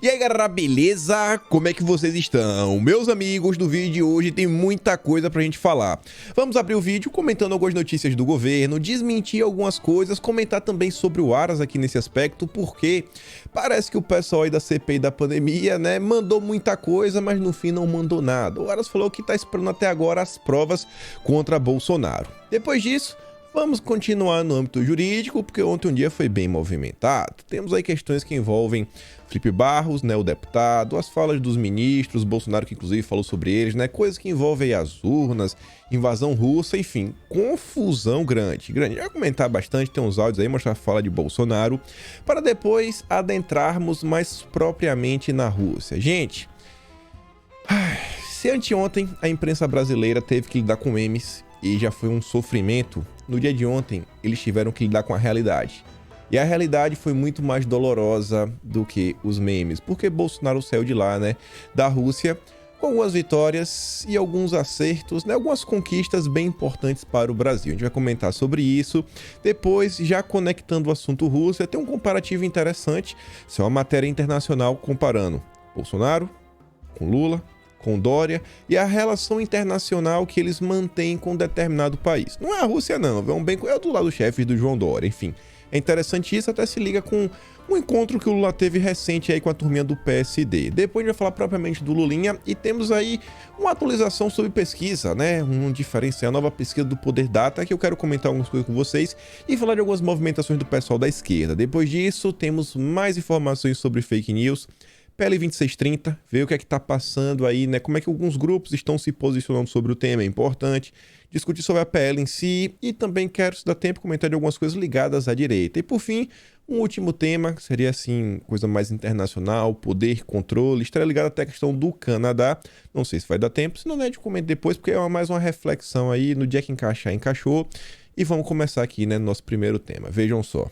E aí galera, beleza? Como é que vocês estão? Meus amigos, no vídeo de hoje tem muita coisa pra gente falar. Vamos abrir o vídeo comentando algumas notícias do governo, desmentir algumas coisas, comentar também sobre o Aras aqui nesse aspecto, porque parece que o pessoal aí da CPI da pandemia, né, mandou muita coisa, mas no fim não mandou nada. O Aras falou que tá esperando até agora as provas contra Bolsonaro. Depois disso, vamos continuar no âmbito jurídico, porque ontem um dia foi bem movimentado. Temos aí questões que envolvem Felipe Barros, né, o deputado, as falas dos ministros, Bolsonaro que inclusive falou sobre eles, né, coisas que envolvem as urnas, invasão russa, enfim, confusão grande. Vai comentar bastante, tem uns áudios aí, mostrar a fala de Bolsonaro, para depois adentrarmos mais propriamente na Rússia. Gente, se anteontem a imprensa brasileira teve que lidar com memes e já foi um sofrimento, no dia de ontem eles tiveram que lidar com a realidade. E a realidade foi muito mais dolorosa do que os memes, porque Bolsonaro saiu de lá, né, da Rússia, com algumas vitórias e alguns acertos, né, algumas conquistas bem importantes para o Brasil. A gente vai comentar sobre isso. Depois, já conectando o assunto Rússia, tem um comparativo interessante. Isso é uma matéria internacional comparando Bolsonaro com Lula, com Dória e a relação internacional que eles mantêm com determinado país. Não é a Rússia não, é do lado do chefe do João Dória, enfim. É interessante isso, até se liga com um encontro que o Lula teve recente aí com a turminha do PSD. Depois a gente vai falar propriamente do Lulinha e temos aí uma atualização sobre pesquisa, né? Um diferencial, a nova pesquisa do Poder Data, que eu quero comentar algumas coisas com vocês e falar de algumas movimentações do pessoal da esquerda. Depois disso, temos mais informações sobre fake news, PL 2630, ver o que é que tá passando aí, né? Como é que alguns grupos estão se posicionando sobre o tema, é importante. Discutir sobre a PL em si e também quero, se dá tempo, comentar de algumas coisas ligadas à direita. E por fim, um último tema, que seria assim, coisa mais internacional, poder, controle, estaria ligado até a questão do Canadá. Não sei se vai dar tempo, se não, né, de comentar depois, porque é mais uma reflexão aí, no dia que encaixar, encaixou. E vamos começar aqui, né, no nosso primeiro tema. Vejam só.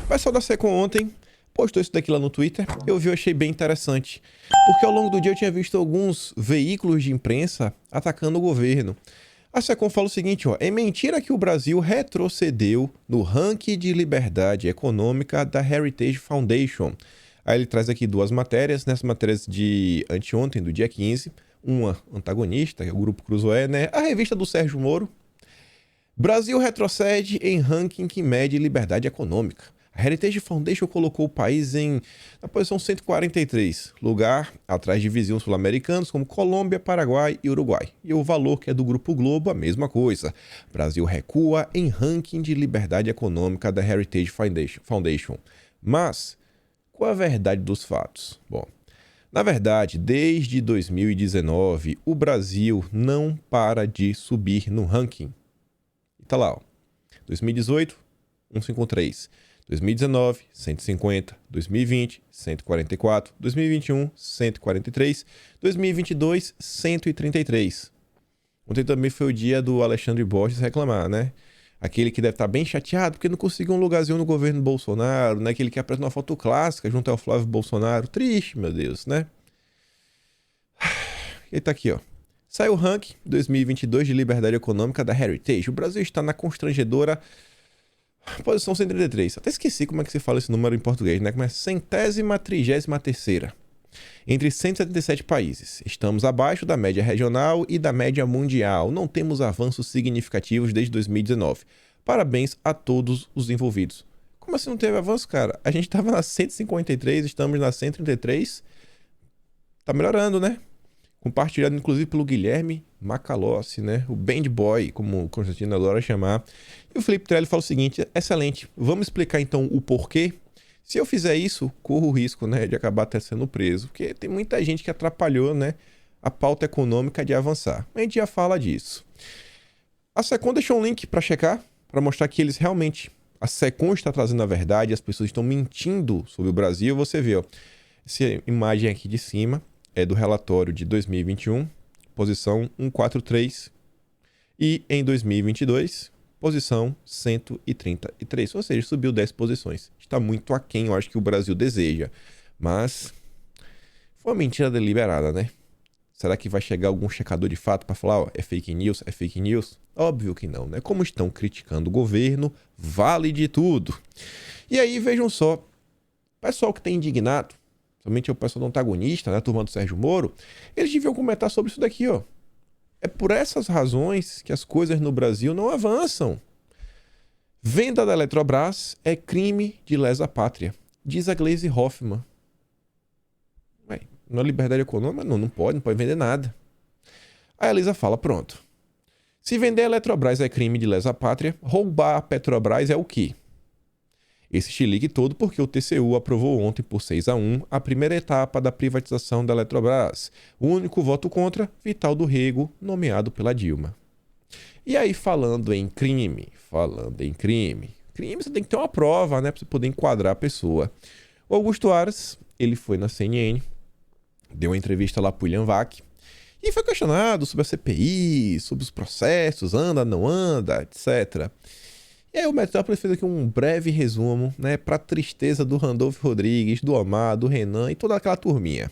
O pessoal da Secom ontem postou isso daqui lá no Twitter, eu achei bem interessante, porque ao longo do dia eu tinha visto alguns veículos de imprensa atacando o governo. A Secom fala o seguinte, ó, é mentira que o Brasil retrocedeu no ranking de liberdade econômica da Heritage Foundation. Aí ele traz aqui duas matérias, nessas matérias de anteontem, do dia 15, uma antagonista, que é o Grupo Cruzoé, né, a revista do Sérgio Moro. Brasil retrocede em ranking que mede liberdade econômica. A Heritage Foundation colocou o país na posição 143, lugar atrás de vizinhos sul-americanos como Colômbia, Paraguai e Uruguai. E o valor que é do Grupo Globo, a mesma coisa. Brasil recua em ranking de liberdade econômica da Heritage Foundation. Mas, qual a verdade dos fatos? Bom, na verdade, desde 2019, o Brasil não para de subir no ranking. E tá lá, ó. 2018, 153. 2019, 150, 2020, 144, 2021, 143, 2022, 133. Ontem também foi o dia do Alexandre Borges reclamar, né? Aquele que deve estar bem chateado porque não conseguiu um lugarzinho no governo Bolsonaro, né? Aquele que apresentou uma foto clássica junto ao Flávio Bolsonaro. Triste, meu Deus, né? Ele tá aqui, ó. Saiu o ranking 2022 de liberdade econômica da Heritage. O Brasil está na constrangedora posição 133. Até esqueci como é que se fala esse número em português, né? Como é 133ª. Entre 177 países. Estamos abaixo da média regional e da média mundial. Não temos avanços significativos desde 2019. Parabéns a todos os envolvidos. Como assim não teve avanço, cara? A gente tava na 153, estamos na 133. Tá melhorando, né? Compartilhado inclusive pelo Guilherme Macalossi, né? O Band Boy, como o Constantino adora chamar. E o Felipe Trelli fala o seguinte, excelente, vamos explicar então o porquê? Se eu fizer isso, corro o risco, né, de acabar até sendo preso, porque tem muita gente que atrapalhou, né, a pauta econômica de avançar. A gente já fala disso. A Secom deixou um link para checar, para mostrar que eles realmente, a Secom está trazendo a verdade, as pessoas estão mentindo sobre o Brasil. Você vê, ó, essa imagem aqui de cima é do relatório de 2021, posição 143, e em 2022, posição 133, ou seja, subiu 10 posições. Está muito aquém, eu acho que o Brasil deseja, mas foi uma mentira deliberada, né? Será que vai chegar algum checador de fato para falar, ó, é fake news, é fake news? Óbvio que não, né? Como estão criticando o governo, vale de tudo. E aí, vejam só, pessoal que tem indignado, somente o pessoal do antagonista, né, a turma do Sérgio Moro, eles deviam comentar sobre isso daqui, ó. É por essas razões que as coisas no Brasil não avançam. Venda da Eletrobras é crime de lesa pátria, diz a Gleisi Hoffmann. Na liberdade econômica, não pode vender nada. Aí a Elisa fala, pronto. Se vender a Eletrobras é crime de lesa pátria, roubar a Petrobras é o quê? Esse chilique todo porque o TCU aprovou ontem por 6-1 a primeira etapa da privatização da Eletrobras. O único voto contra, Vital do Rego, nomeado pela Dilma. E aí, falando em crime, crime você tem que ter uma prova, né, para você poder enquadrar a pessoa. O Augusto Aras, ele foi na CNN, deu uma entrevista lá pro William Vac, e foi questionado sobre a CPI, sobre os processos, anda, não anda, etc. E aí o Metrópolis fez aqui um breve resumo, né, para tristeza do Randolfo Rodrigues, do Omar, do Renan e toda aquela turminha.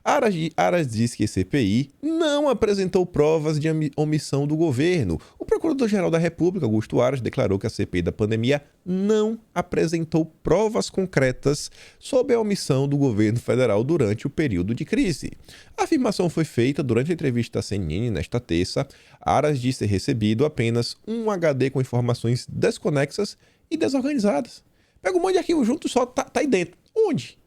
Aras diz que a CPI não apresentou provas de omissão do governo. O Procurador-Geral da República, Augusto Aras, declarou que a CPI da pandemia não apresentou provas concretas sobre a omissão do governo federal durante o período de crise. A afirmação foi feita durante a entrevista da CNN nesta terça. Aras disse ter recebido apenas um HD com informações desconexas e desorganizadas. Pega um monte de arquivo junto só, tá aí dentro. Onde?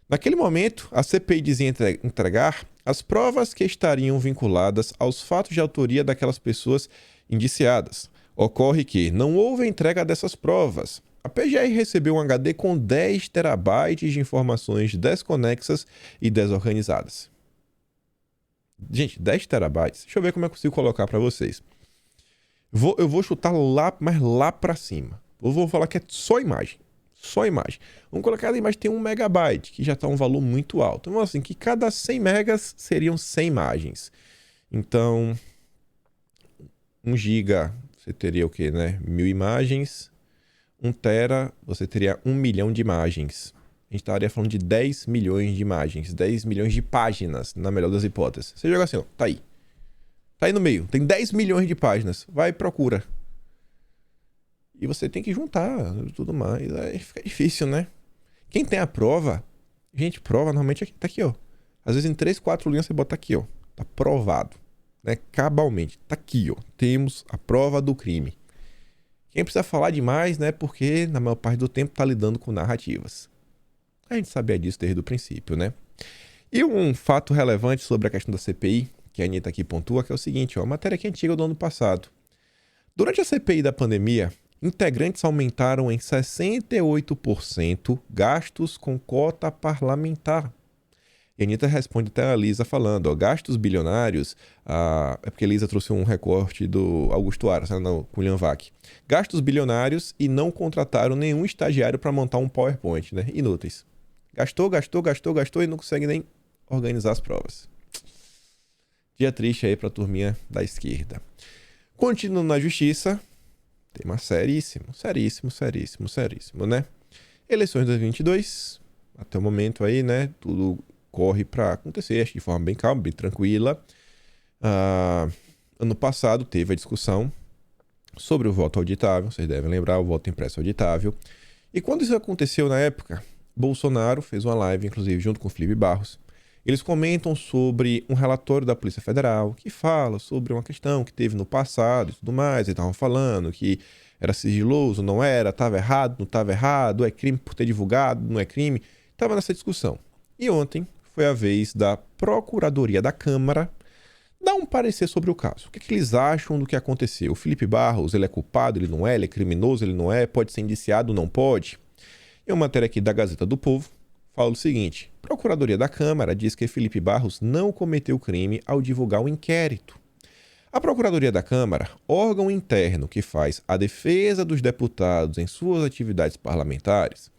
Naquele momento, a CPI dizia entregar as provas que estariam vinculadas aos fatos de autoria daquelas pessoas indiciadas. Ocorre que não houve entrega dessas provas. A PGR recebeu um HD com 10 terabytes de informações desconexas e desorganizadas. Gente, 10 terabytes. Deixa eu ver como eu consigo colocar para vocês. Eu vou chutar lá, mas lá para cima. Eu vou falar que é só imagem. Só imagem. Vamos colocar a imagem tem 1 megabyte, que já está um valor muito alto. Então, assim, que cada 100 megas seriam 100 imagens. Então, 1 giga, você teria o quê, né? 1000 imagens. 1 tera, você teria 1 milhão de imagens. A gente estaria falando de 10 milhões de imagens, 10 milhões de páginas, na melhor das hipóteses. Você joga assim, ó, tá aí. Tá aí no meio, tem 10 milhões de páginas. Vai e procura. E você tem que juntar tudo mais. Aí fica difícil, né? Quem tem a prova... Gente, prova normalmente tá aqui, ó. Às vezes em 3, 4 linhas você bota aqui, ó. Tá provado. Né? Cabalmente. Tá aqui, ó. Temos a prova do crime. Quem precisa falar demais, né? Porque na maior parte do tempo tá lidando com narrativas. A gente sabia disso desde o princípio, né? E um fato relevante sobre a questão da CPI, que a Anitta aqui pontua, que é o seguinte, ó. A matéria aqui é antiga do ano passado. Durante a CPI da pandemia... Integrantes aumentaram em 68% gastos com cota parlamentar. E a Anitta responde até a Lisa falando, ó, gastos bilionários, é porque a Lisa trouxe um recorte do Augusto Aras, com o William Vac. Gastos bilionários e não contrataram nenhum estagiário para montar um PowerPoint, né? Inúteis. Gastou e não consegue nem organizar as provas. Dia triste aí para a turminha da esquerda. Continuando na justiça... Tema seríssimo, né? Eleições de 2022, até o momento aí, né? Tudo corre para acontecer, acho de forma bem calma, bem tranquila. Ano passado teve a discussão sobre o voto auditável, vocês devem lembrar, o voto impresso auditável. E quando isso aconteceu na época, Bolsonaro fez uma live, inclusive, junto com o Felipe Barros. Eles comentam sobre um relatório da Polícia Federal que fala sobre uma questão que teve no passado e tudo mais. Eles estavam falando que era sigiloso, não era, estava errado, não estava errado, é crime por ter divulgado, não é crime. Estava nessa discussão. E ontem foi a vez da Procuradoria da Câmara dar um parecer sobre o caso. O que, que eles acham do que aconteceu? O Felipe Barros, ele é culpado, ele não é, ele é criminoso, ele não é, pode ser indiciado, não pode? E uma matéria aqui da Gazeta do Povo fala o seguinte: a Procuradoria da Câmara diz que Felipe Barros não cometeu crime ao divulgar o inquérito. A Procuradoria da Câmara, órgão interno que faz a defesa dos deputados em suas atividades parlamentares,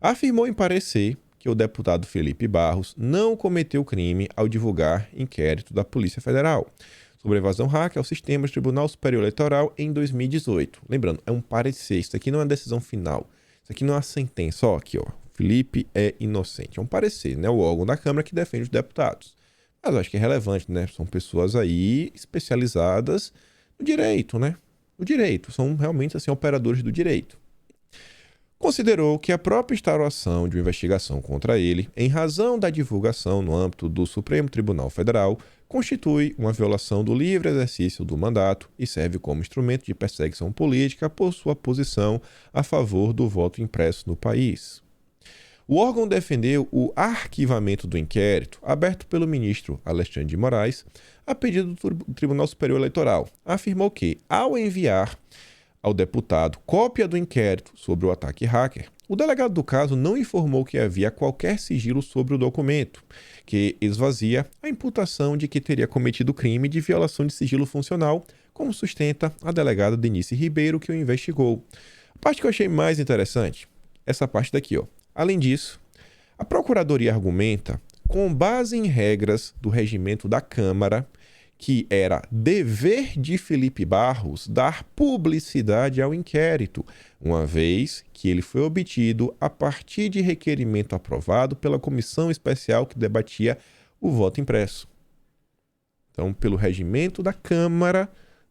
afirmou em parecer que o deputado Felipe Barros não cometeu crime ao divulgar inquérito da Polícia Federal sobre evasão hacker ao sistema do Tribunal Superior Eleitoral em 2018. Lembrando, é um parecer, isso aqui não é uma decisão final, isso aqui não é uma sentença, ó, aqui, ó. Felipe é inocente. É um parecer, né? O órgão da Câmara que defende os deputados. Mas eu acho que é relevante, né? São pessoas aí especializadas no direito, né? No direito. São realmente, assim, operadores do direito. considerou que a própria instauração de uma investigação contra ele, em razão da divulgação no âmbito do Supremo Tribunal Federal, constitui uma violação do livre exercício do mandato e serve como instrumento de perseguição política por sua posição a favor do voto impresso no país. O órgão defendeu o arquivamento do inquérito aberto pelo ministro Alexandre de Moraes a pedido do Tribunal Superior Eleitoral. Afirmou que, ao enviar ao deputado cópia do inquérito sobre o ataque hacker, o delegado do caso não informou que havia qualquer sigilo sobre o documento, que esvazia a imputação de que teria cometido crime de violação de sigilo funcional, como sustenta a delegada Denise Ribeiro, que o investigou. A parte que eu achei mais interessante, essa parte daqui, ó. Além disso, a Procuradoria argumenta, com base em regras do regimento da Câmara, que era dever de Felipe Barros dar publicidade ao inquérito, uma vez que ele foi obtido a partir de requerimento aprovado pela comissão especial que debatia o voto impresso. Então, pelo regimento da Câmara,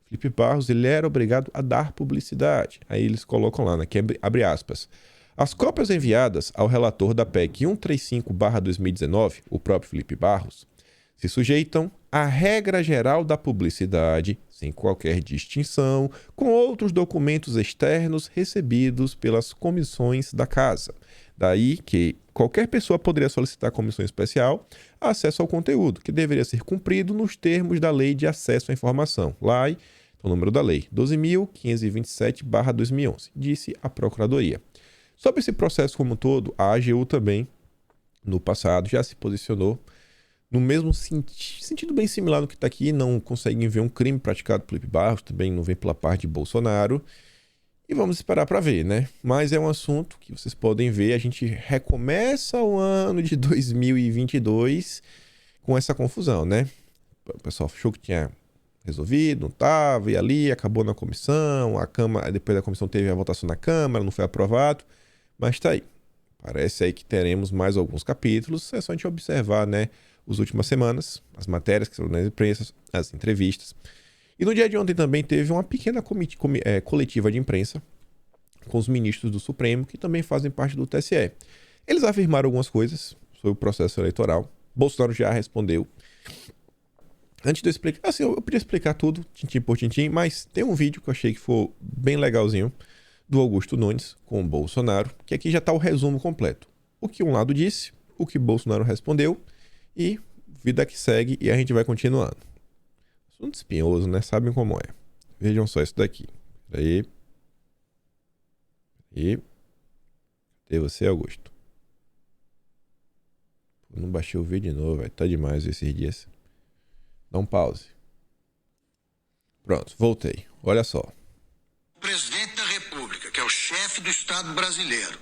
Felipe Barros ele era obrigado a dar publicidade. Aí eles colocam lá, né, que abre aspas. As cópias enviadas ao relator da PEC 135/2019, o próprio Felipe Barros, se sujeitam à regra geral da publicidade, sem qualquer distinção, com outros documentos externos recebidos pelas comissões da Casa. Daí que qualquer pessoa poderia solicitar à comissão especial acesso ao conteúdo, que deveria ser cumprido nos termos da Lei de Acesso à Informação, LAI, o número da lei, 12.527/2011, disse a Procuradoria. Sobre esse processo como um todo, a AGU também, no passado, já se posicionou no mesmo sentido bem similar no que está aqui, não conseguem ver um crime praticado por Felipe Barros, também não vem pela parte de Bolsonaro, e vamos esperar para ver, né? Mas é um assunto que vocês podem ver, a gente recomeça o ano de 2022 com essa confusão, né? O pessoal achou que tinha resolvido, não estava, e ali acabou na comissão, a Câmara, depois da comissão teve a votação na Câmara, não foi aprovado, mas está aí. Parece aí que teremos mais alguns capítulos, é só a gente observar, né, as últimas semanas, as matérias que foram nas imprensas, as entrevistas. E no dia de ontem também teve uma pequena coletiva de imprensa com os ministros do Supremo, que também fazem parte do TSE. Eles afirmaram algumas coisas sobre o processo eleitoral. Bolsonaro já respondeu. Antes de eu explicar, assim, eu podia explicar tudo, tintim por tintim, mas tem um vídeo que eu achei que foi bem legalzinho, do Augusto Nunes com o Bolsonaro, que aqui já está o resumo completo. O que um lado disse, o que Bolsonaro respondeu, e vida que segue, e a gente vai continuando. Assunto espinhoso, né? Sabem como é. Vejam só isso daqui. Peraí. E cadê você, Augusto? Não baixei o vídeo de novo, velho. Tá demais esses dias. Dá um pause. Pronto, voltei. Olha só. O presidente da República, que é o chefe do Estado brasileiro,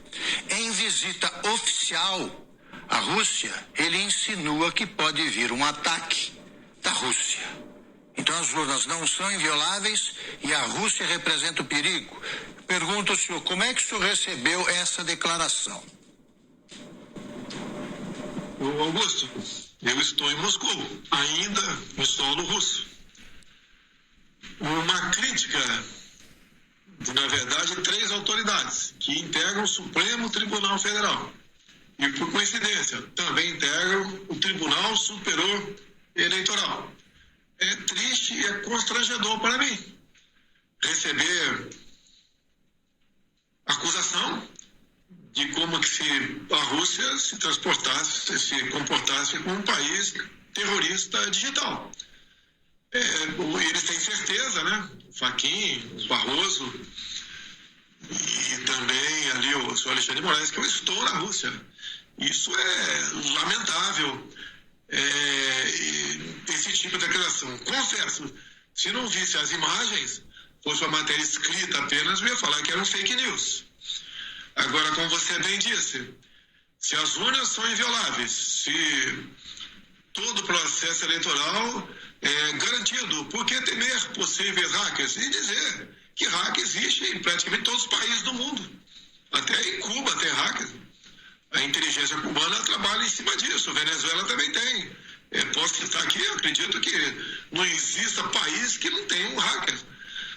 em visita oficial à Rússia, ele insinua que pode vir um ataque da Rússia. Então as urnas não são invioláveis e a Rússia representa o perigo. Pergunto ao senhor, como é que o senhor recebeu essa declaração? Augusto, eu estou em Moscou, ainda no solo russo. Uma crítica de, na verdade, 3 autoridades que integram o Supremo Tribunal Federal. E, por coincidência, também integram o Tribunal Superior Eleitoral. É triste e é constrangedor para mim receber acusação de como que se a Rússia se comportasse como um país terrorista digital. Eles têm certeza, né? Fachin, Barroso e também ali o senhor Alexandre de Moraes, que eu estou na Rússia. Isso é lamentável, esse tipo de declaração. Confesso, se não visse as imagens, fosse uma matéria escrita apenas, eu ia falar que era um fake news. Agora, como você bem disse, se as urnas são invioláveis, se todo o processo eleitoral é garantido, por que temer possíveis hackers? E dizer que hack existe em praticamente todos os países do mundo. Até em Cuba tem hackers. A inteligência cubana trabalha em cima disso. A Venezuela também tem. Posso citar aqui, eu acredito que não exista país que não tenha um hacker.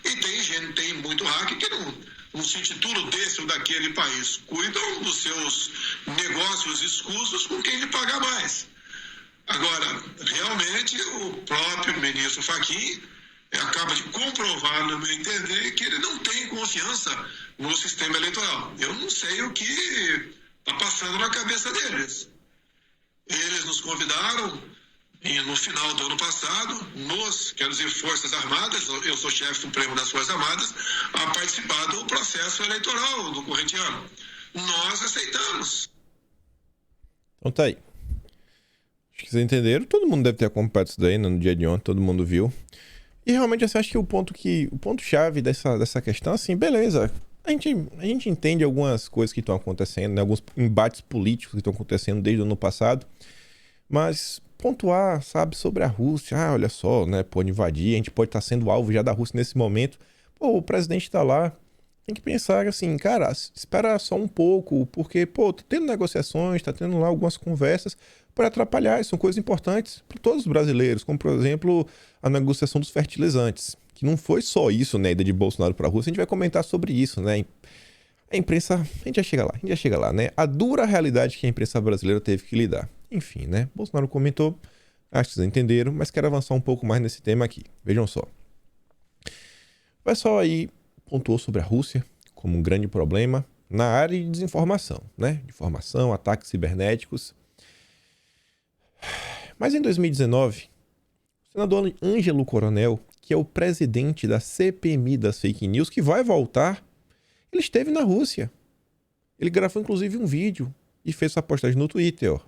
E tem muito hacker que não um city tour desse ou daquele país. Cuidam dos seus negócios escusos com quem lhe paga mais. Agora, realmente, o próprio ministro Fachin acaba de comprovar, no meu entender, que ele não tem confiança no sistema eleitoral. Eu não sei o que está passando na cabeça deles. Eles nos convidaram no final do ano passado, quero dizer, Forças Armadas, eu sou chefe supremo das Forças Armadas, a participar do processo eleitoral do corrente ano. Nós aceitamos. Então tá aí. Acho que vocês entenderam. Todo mundo deve ter acompanhado isso daí, né? No dia de ontem, todo mundo viu. E realmente, assim, acho que o ponto-chave dessa questão, assim, beleza. A gente entende algumas coisas que estão acontecendo, né? Alguns embates políticos que estão acontecendo desde o ano passado. Mas pontuar, sabe, sobre a Rússia. Ah, olha só, né? Pode invadir, a gente pode estar sendo alvo já da Rússia nesse momento. Pô, o presidente tá lá. Tem que pensar assim, cara, espera só um pouco, porque, pô, tá tendo negociações, tá tendo lá algumas conversas para atrapalhar, são coisas importantes para todos os brasileiros, como, por exemplo, a negociação dos fertilizantes, que não foi só isso, né, a ida de Bolsonaro para a Rússia, a gente vai comentar sobre isso, né, a imprensa, a gente já chega lá, né, a dura realidade que a imprensa brasileira teve que lidar. Enfim, né, Bolsonaro comentou, acho que vocês entenderam, mas quero avançar um pouco mais nesse tema aqui, vejam só. O pessoal aí pontuou sobre a Rússia como um grande problema na área de desinformação, né? Informação, ataques cibernéticos. Mas em 2019, o senador Ângelo Coronel, que é o presidente da CPMI das fake news, que vai voltar, ele esteve na Rússia. Ele gravou inclusive um vídeo e fez sua postagem no Twitter. Ó.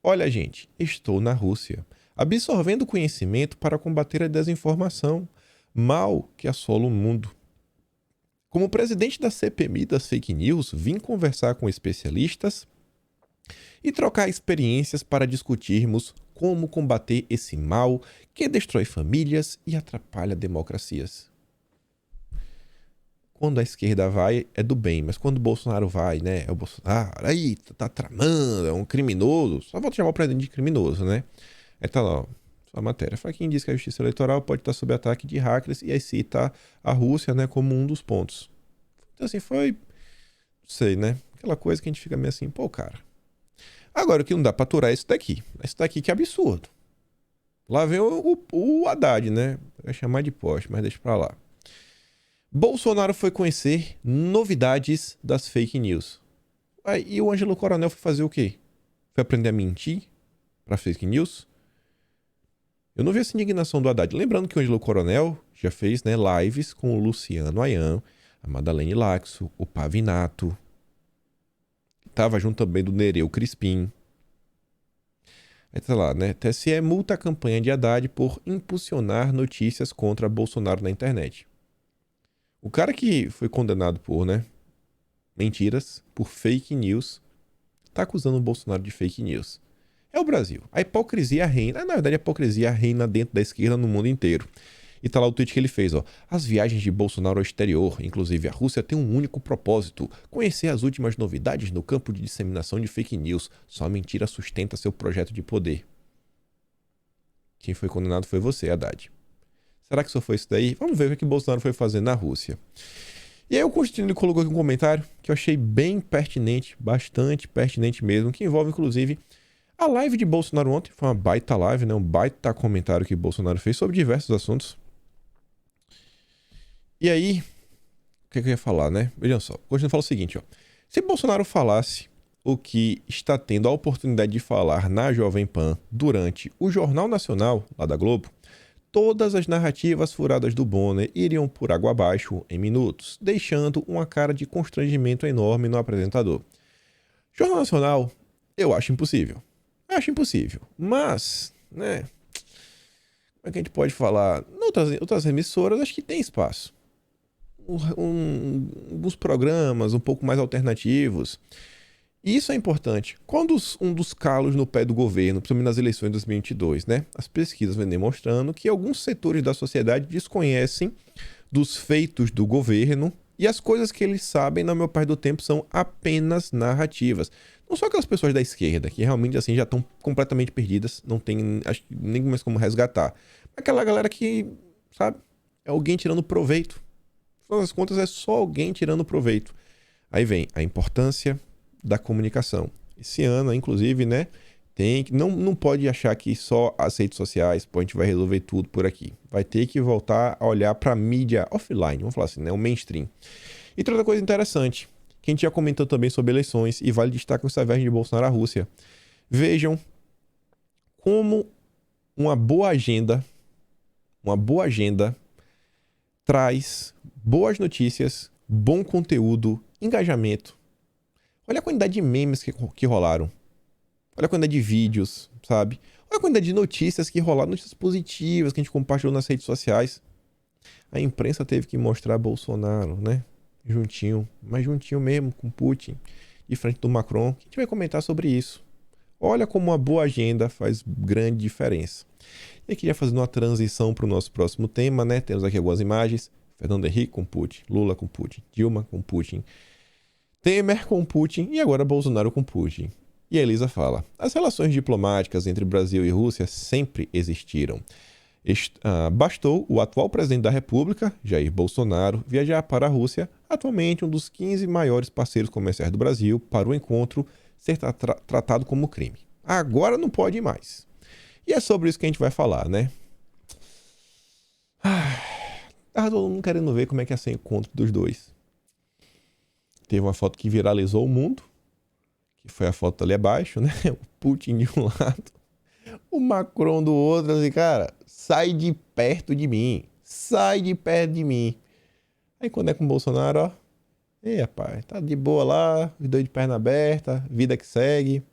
Olha, gente, estou na Rússia, absorvendo conhecimento para combater a desinformação, mal que assola o mundo. Como presidente da CPMI das fake news, vim conversar com especialistas e trocar experiências para discutirmos como combater esse mal que destrói famílias e atrapalha democracias. Quando a esquerda vai, é do bem, mas quando o Bolsonaro vai, né? É o Bolsonaro, aí, tá tramando, é um criminoso. Só vou chamar o presidente de criminoso, né? Aí tá lá, ó. A matéria. Quem diz que a justiça eleitoral pode estar sob ataque de hackers e aí cita a Rússia, né, como um dos pontos. Então, assim, foi... Não sei, né? Aquela coisa que a gente fica meio assim, pô, cara. Agora, o que não dá pra aturar é isso daqui. Isso daqui que é absurdo. Lá vem o Haddad, né? Vai chamar de poste, mas deixa pra lá. Bolsonaro foi conhecer novidades das fake news. Aí, e o Ângelo Coronel foi fazer o quê? Foi aprender a mentir pra fake news? Eu não vi essa indignação do Haddad. Lembrando que o Ângelo Coronel já fez, né, lives com o Luciano Ayan, a Madalene Laxo, o Pavinato. Tava junto também do Nereu Crispim. Aí tá lá, né? TSE multa a campanha de Haddad por impulsionar notícias contra Bolsonaro na internet. O cara que foi condenado por, né, mentiras, por fake news, tá acusando o Bolsonaro de fake news. É o Brasil. A hipocrisia reina. Na verdade, a hipocrisia reina dentro da esquerda no mundo inteiro. E tá lá o tweet que ele fez, ó. As viagens de Bolsonaro ao exterior, inclusive a Rússia, tem um único propósito: conhecer as últimas novidades no campo de disseminação de fake news. Só a mentira sustenta seu projeto de poder. Quem foi condenado foi você, Haddad. Será que só foi isso daí? Vamos ver o que Bolsonaro foi fazer na Rússia. E aí o Constantino colocou aqui um comentário que eu achei bem pertinente, bastante pertinente mesmo, que envolve, inclusive, a live de Bolsonaro ontem. Foi uma baita live, né? Um baita comentário que Bolsonaro fez sobre diversos assuntos. E aí, o que eu ia falar, né? Vejam só, hoje eu falo o seguinte, ó. Se Bolsonaro falasse o que está tendo a oportunidade de falar na Jovem Pan durante o Jornal Nacional, lá da Globo, todas as narrativas furadas do Bonner iriam por água abaixo em minutos, deixando uma cara de constrangimento enorme no apresentador. Jornal Nacional, eu acho impossível. Acho impossível. Mas, né? Como é que a gente pode falar? Outras emissoras, acho que tem espaço. Alguns programas um pouco mais alternativos. E isso é importante. Quando um dos calos no pé do governo, principalmente nas eleições de 2022, né? As pesquisas vêm demonstrando que alguns setores da sociedade desconhecem dos feitos do governo e as coisas que eles sabem, na maior parte do tempo, são apenas narrativas. Não só aquelas pessoas da esquerda, que realmente assim já estão completamente perdidas, não tem, acho que nem mais como resgatar. Aquela galera que, sabe, é alguém tirando proveito. Afinal das contas, é só alguém tirando proveito. Aí vem a importância da comunicação. Esse ano, inclusive, né, não pode achar que só as redes sociais, pô, a gente vai resolver tudo por aqui. Vai ter que voltar a olhar para a mídia offline, vamos falar assim, né, o mainstream. E outra coisa interessante, que a gente já comentou também sobre eleições, e vale destacar essa viagem de Bolsonaro à Rússia. Vejam como uma boa agenda traz boas notícias, bom conteúdo, engajamento. Olha a quantidade de memes que rolaram. Olha a quantidade de vídeos, sabe? Olha a quantidade de notícias que rolaram, notícias positivas que a gente compartilhou nas redes sociais. A imprensa teve que mostrar Bolsonaro, né? Juntinho, mas juntinho mesmo com Putin, de frente do Macron. A gente vai comentar sobre isso. Olha como uma boa agenda faz grande diferença. E aqui já fazendo uma transição para o nosso próximo tema, né? Temos aqui algumas imagens. Fernando Henrique com Putin, Lula com Putin, Dilma com Putin, Temer com Putin e agora Bolsonaro com Putin. E a Elisa fala: as relações diplomáticas entre Brasil e Rússia sempre existiram. Bastou o atual presidente da República, Jair Bolsonaro, viajar para a Rússia, atualmente um dos 15 maiores parceiros comerciais do Brasil, para o encontro ser tratado como crime. Agora não pode ir mais. E é sobre isso que a gente vai falar, né? Tava todo mundo querendo ver como é que ia ser o encontro dos dois. Teve uma foto que viralizou o mundo, que foi a foto ali abaixo, né? O Putin de um lado, o Macron do outro, assim, cara, sai de perto de mim. Sai de perto de mim. Aí quando é com o Bolsonaro, ó. Ei, rapaz, tá de boa lá, os dois de perna aberta, vida que segue.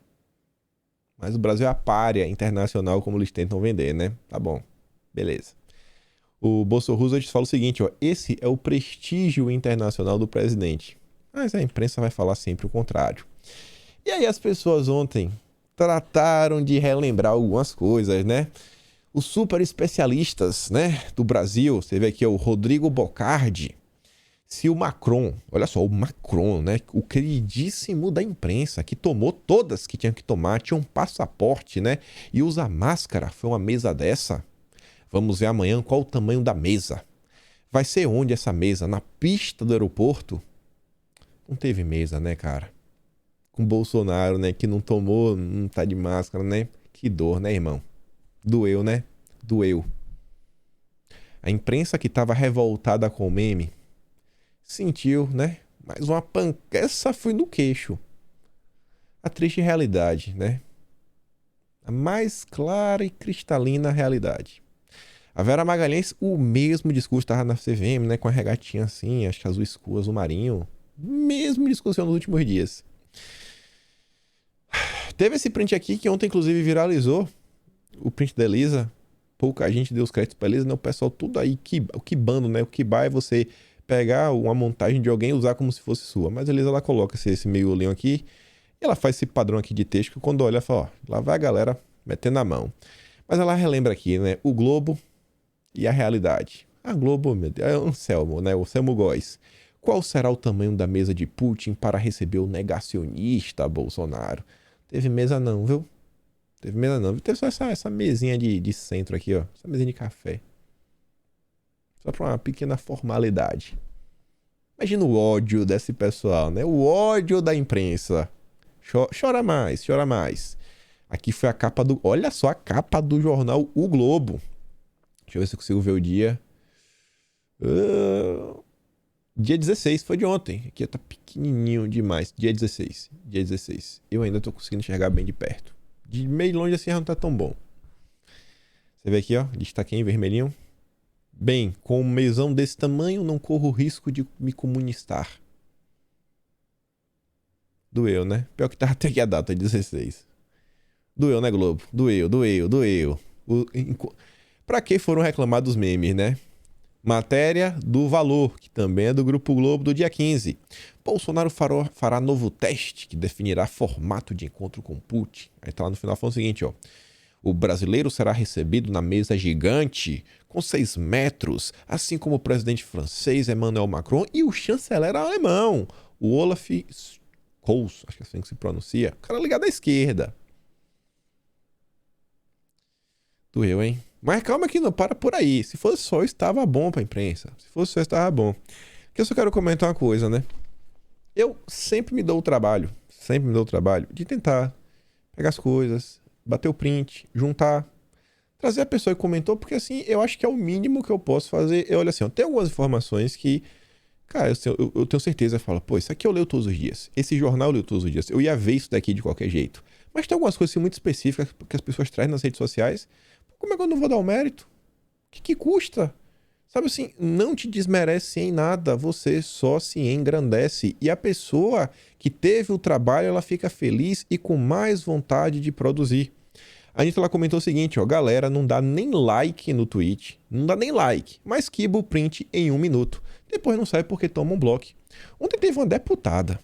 Mas o Brasil é a pária internacional, como eles tentam vender, né? Tá bom, beleza. O Bolsonaro fala o seguinte, ó. Esse é o prestígio internacional do presidente. Mas a imprensa vai falar sempre o contrário. E aí as pessoas ontem trataram de relembrar algumas coisas, né? Os super especialistas, né, do Brasil, você vê aqui o Rodrigo Bocardi, se o Macron, olha só, o Macron, né, o queridíssimo da imprensa, que tomou todas que tinha que tomar, tinha um passaporte, né, e usa máscara, foi uma mesa dessa. Vamos ver amanhã qual o tamanho da mesa. Vai ser onde essa mesa? Na pista do aeroporto? Não teve mesa, né, cara? Com Bolsonaro, né, que não tomou, não tá de máscara, né? Que dor, né, irmão? Doeu, né? Doeu. A imprensa que tava revoltada com o meme sentiu, né? Mais uma pancada. Essa foi no queixo. A triste realidade, né? A mais clara e cristalina realidade. A Vera Magalhães, o mesmo discurso estava na CVM, né? Com a regatinha assim, acho que azul escuro, azul marinho. Mesmo discussão nos últimos dias. Teve esse print aqui que ontem, inclusive, viralizou. O print da Elisa. Pouca gente deu os créditos pra Elisa, né? O pessoal tudo aí, o kibando, né? O kibá é você pegar uma montagem de alguém e usar como se fosse sua. Mas a Elisa, ela coloca esse meio olhinho aqui. E ela faz esse padrão aqui de texto que quando olha, ela fala, ó, lá vai a galera metendo a mão. Mas ela relembra aqui, né? O Globo e a realidade. A Globo, meu Deus, é o Anselmo, né? O Anselmo Góes. Qual será o tamanho da mesa de Putin para receber o negacionista Bolsonaro? Teve mesa não, viu? Teve mesa não. Teve só essa mesinha de centro aqui, ó. Essa mesinha de café. Só para uma pequena formalidade. Imagina o ódio desse pessoal, né? O ódio da imprensa. Chora mais, chora mais. Aqui foi a capa do... Olha só a capa do jornal O Globo. Deixa eu ver se eu consigo ver o dia. Dia 16, foi de ontem. Aqui tá pequenininho demais. Dia 16. Dia 16. Eu ainda tô conseguindo enxergar bem de perto. De meio longe assim não tá tão bom. Você vê aqui, ó. Destaquei em vermelhinho. Bem, com um mesão desse tamanho, não corro o risco de me comunistar. Doeu, né? Pior que tá até aqui a data, 16. Doeu, né, Globo? Doeu. Pra que foram reclamados os memes, né? Matéria do Valor, que também é do Grupo Globo, do dia 15. Bolsonaro fará novo teste que definirá formato de encontro com Putin. Aí tá lá no final falando o seguinte, ó. O brasileiro será recebido na mesa gigante, com 6 metros, assim como o presidente francês Emmanuel Macron e o chanceler alemão, o Olaf Scholz, acho que é assim que se pronuncia, o cara ligado à esquerda. Doeu, hein? Mas calma que não para por aí. Se fosse só, estava bom pra imprensa. Se fosse só, estava bom. Que eu só quero comentar uma coisa, né? Eu sempre me dou o trabalho de tentar pegar as coisas, bater o print, juntar, trazer a pessoa que comentou, porque assim, eu acho que é o mínimo que eu posso fazer. Eu olho assim, ó, tem algumas informações que, cara, eu tenho certeza, eu falo, pô, isso aqui eu leio todos os dias, esse jornal eu leio todos os dias, eu ia ver isso daqui de qualquer jeito. Mas tem algumas coisas assim, muito específicas que as pessoas trazem nas redes sociais, como é que eu não vou dar o mérito? O que custa? Sabe assim, não te desmerece em nada, você só se engrandece. E a pessoa que teve o trabalho, ela fica feliz e com mais vontade de produzir. A Anitta, ela comentou o seguinte, ó, galera, não dá nem like no tweet, não dá nem like, mas quiba o print em 1 minuto. Depois não sai porque toma um bloco. Ontem teve uma deputada,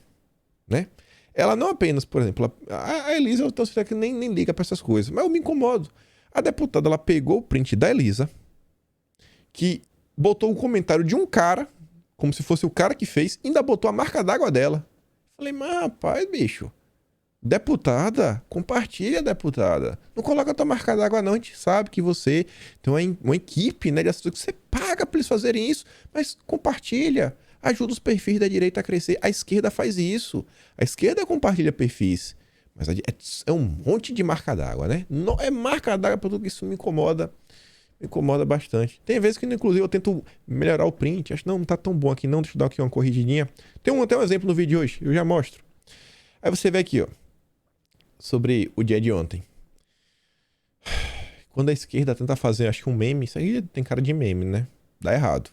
né? Ela não apenas, por exemplo, a Elisa, eu tenho certeza que nem liga pra essas coisas, mas eu me incomodo. A deputada, ela pegou o print da Elisa, que botou o comentário de um cara, como se fosse o cara que fez, e ainda botou a marca d'água dela. Falei, mas rapaz, bicho, deputada, compartilha, deputada. Não coloca a tua marca d'água não, a gente sabe que você tem uma equipe, né, de assessores que você paga pra eles fazerem isso, mas compartilha, ajuda os perfis da direita a crescer. A esquerda faz isso, a esquerda compartilha perfis, mas é um monte de marca d'água, né? Não, é marca d'água pra tudo, que isso me incomoda bastante. Tem vezes que, inclusive, eu tento melhorar o print. Acho que não tá tão bom aqui não. Deixa eu dar aqui uma corrigidinha. Tem um exemplo no vídeo de hoje. Eu já mostro. Aí você vê aqui, ó. Sobre o dia de ontem. Quando a esquerda tenta fazer, acho que um meme. Isso aí tem cara de meme, né? Dá errado.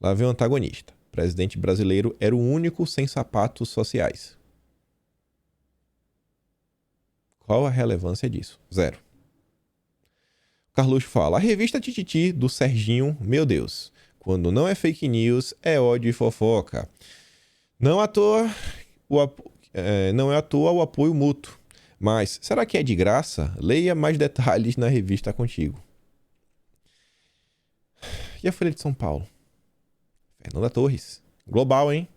Lá vem o antagonista. O presidente brasileiro era o único sem sapatos sociais. Qual a relevância disso? Zero. Carlos fala, a revista Tititi do Serginho, meu Deus, quando não é fake news, é ódio e fofoca. Não à toa não é à toa o apoio mútuo. Mas, será que é de graça? Leia mais detalhes na revista Contigo. E a Folha de São Paulo? Fernanda Torres. Global, hein?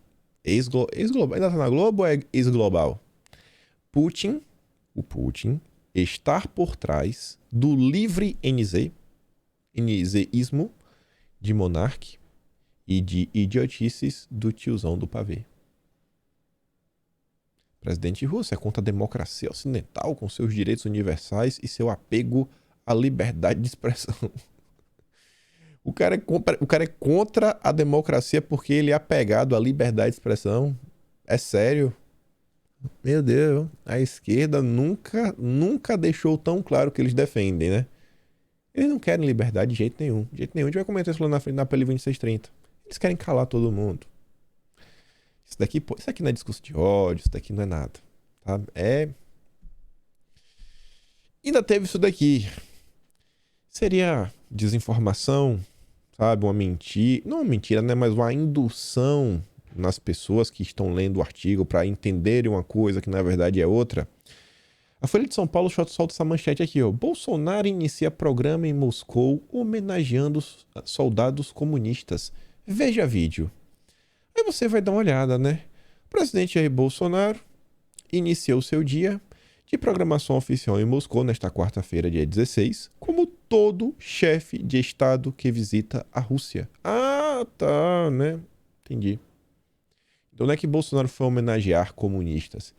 Ex-global. Ainda tá na Globo ou é ex-global? O Putin estar por trás do livre NZismo de Monark e de idiotices do tiozão do pavê. Presidente russo é contra a democracia ocidental com seus direitos universais e seu apego à liberdade de expressão. O cara é contra a democracia porque ele é apegado à liberdade de expressão. É sério? Meu Deus, a esquerda nunca deixou tão claro que eles defendem, né? Eles não querem liberdade de jeito nenhum. De jeito nenhum. A gente vai comentar isso lá na frente da PL 2630. Eles querem calar todo mundo. Isso aqui não é discurso de ódio, isso daqui não é nada. Tá? Ainda teve isso daqui. Seria desinformação, sabe? Uma mentira. Não uma mentira, né? Mas uma indução nas pessoas que estão lendo o artigo para entenderem uma coisa que na verdade é outra. A Folha de São Paulo solta essa manchete aqui, ó. Bolsonaro inicia programa em Moscou homenageando soldados comunistas. Veja vídeo. Aí você vai dar uma olhada, né? O presidente Jair Bolsonaro iniciou seu dia de programação oficial em Moscou nesta quarta-feira, dia 16, como todo chefe de Estado que visita a Rússia. Ah, tá, né? Entendi. Então não é que Bolsonaro foi homenagear comunistas.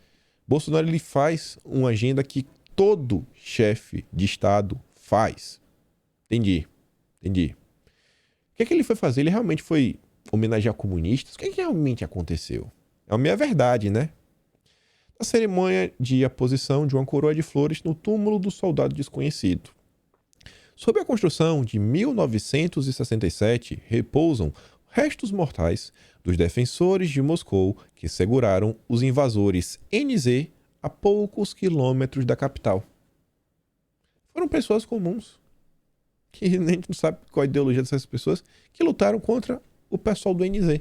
Bolsonaro ele faz uma agenda que todo chefe de Estado faz. Entendi. O que ele foi fazer? Ele realmente foi homenagear comunistas? O que realmente aconteceu? É a minha verdade, né? Na cerimônia de aposição de uma coroa de flores no túmulo do soldado desconhecido. Sob a construção de 1967, repousam restos mortais dos defensores de Moscou que seguraram os invasores NZ a poucos quilômetros da capital. Foram pessoas comuns, que a gente não sabe qual a ideologia dessas pessoas, que lutaram contra o pessoal do NZ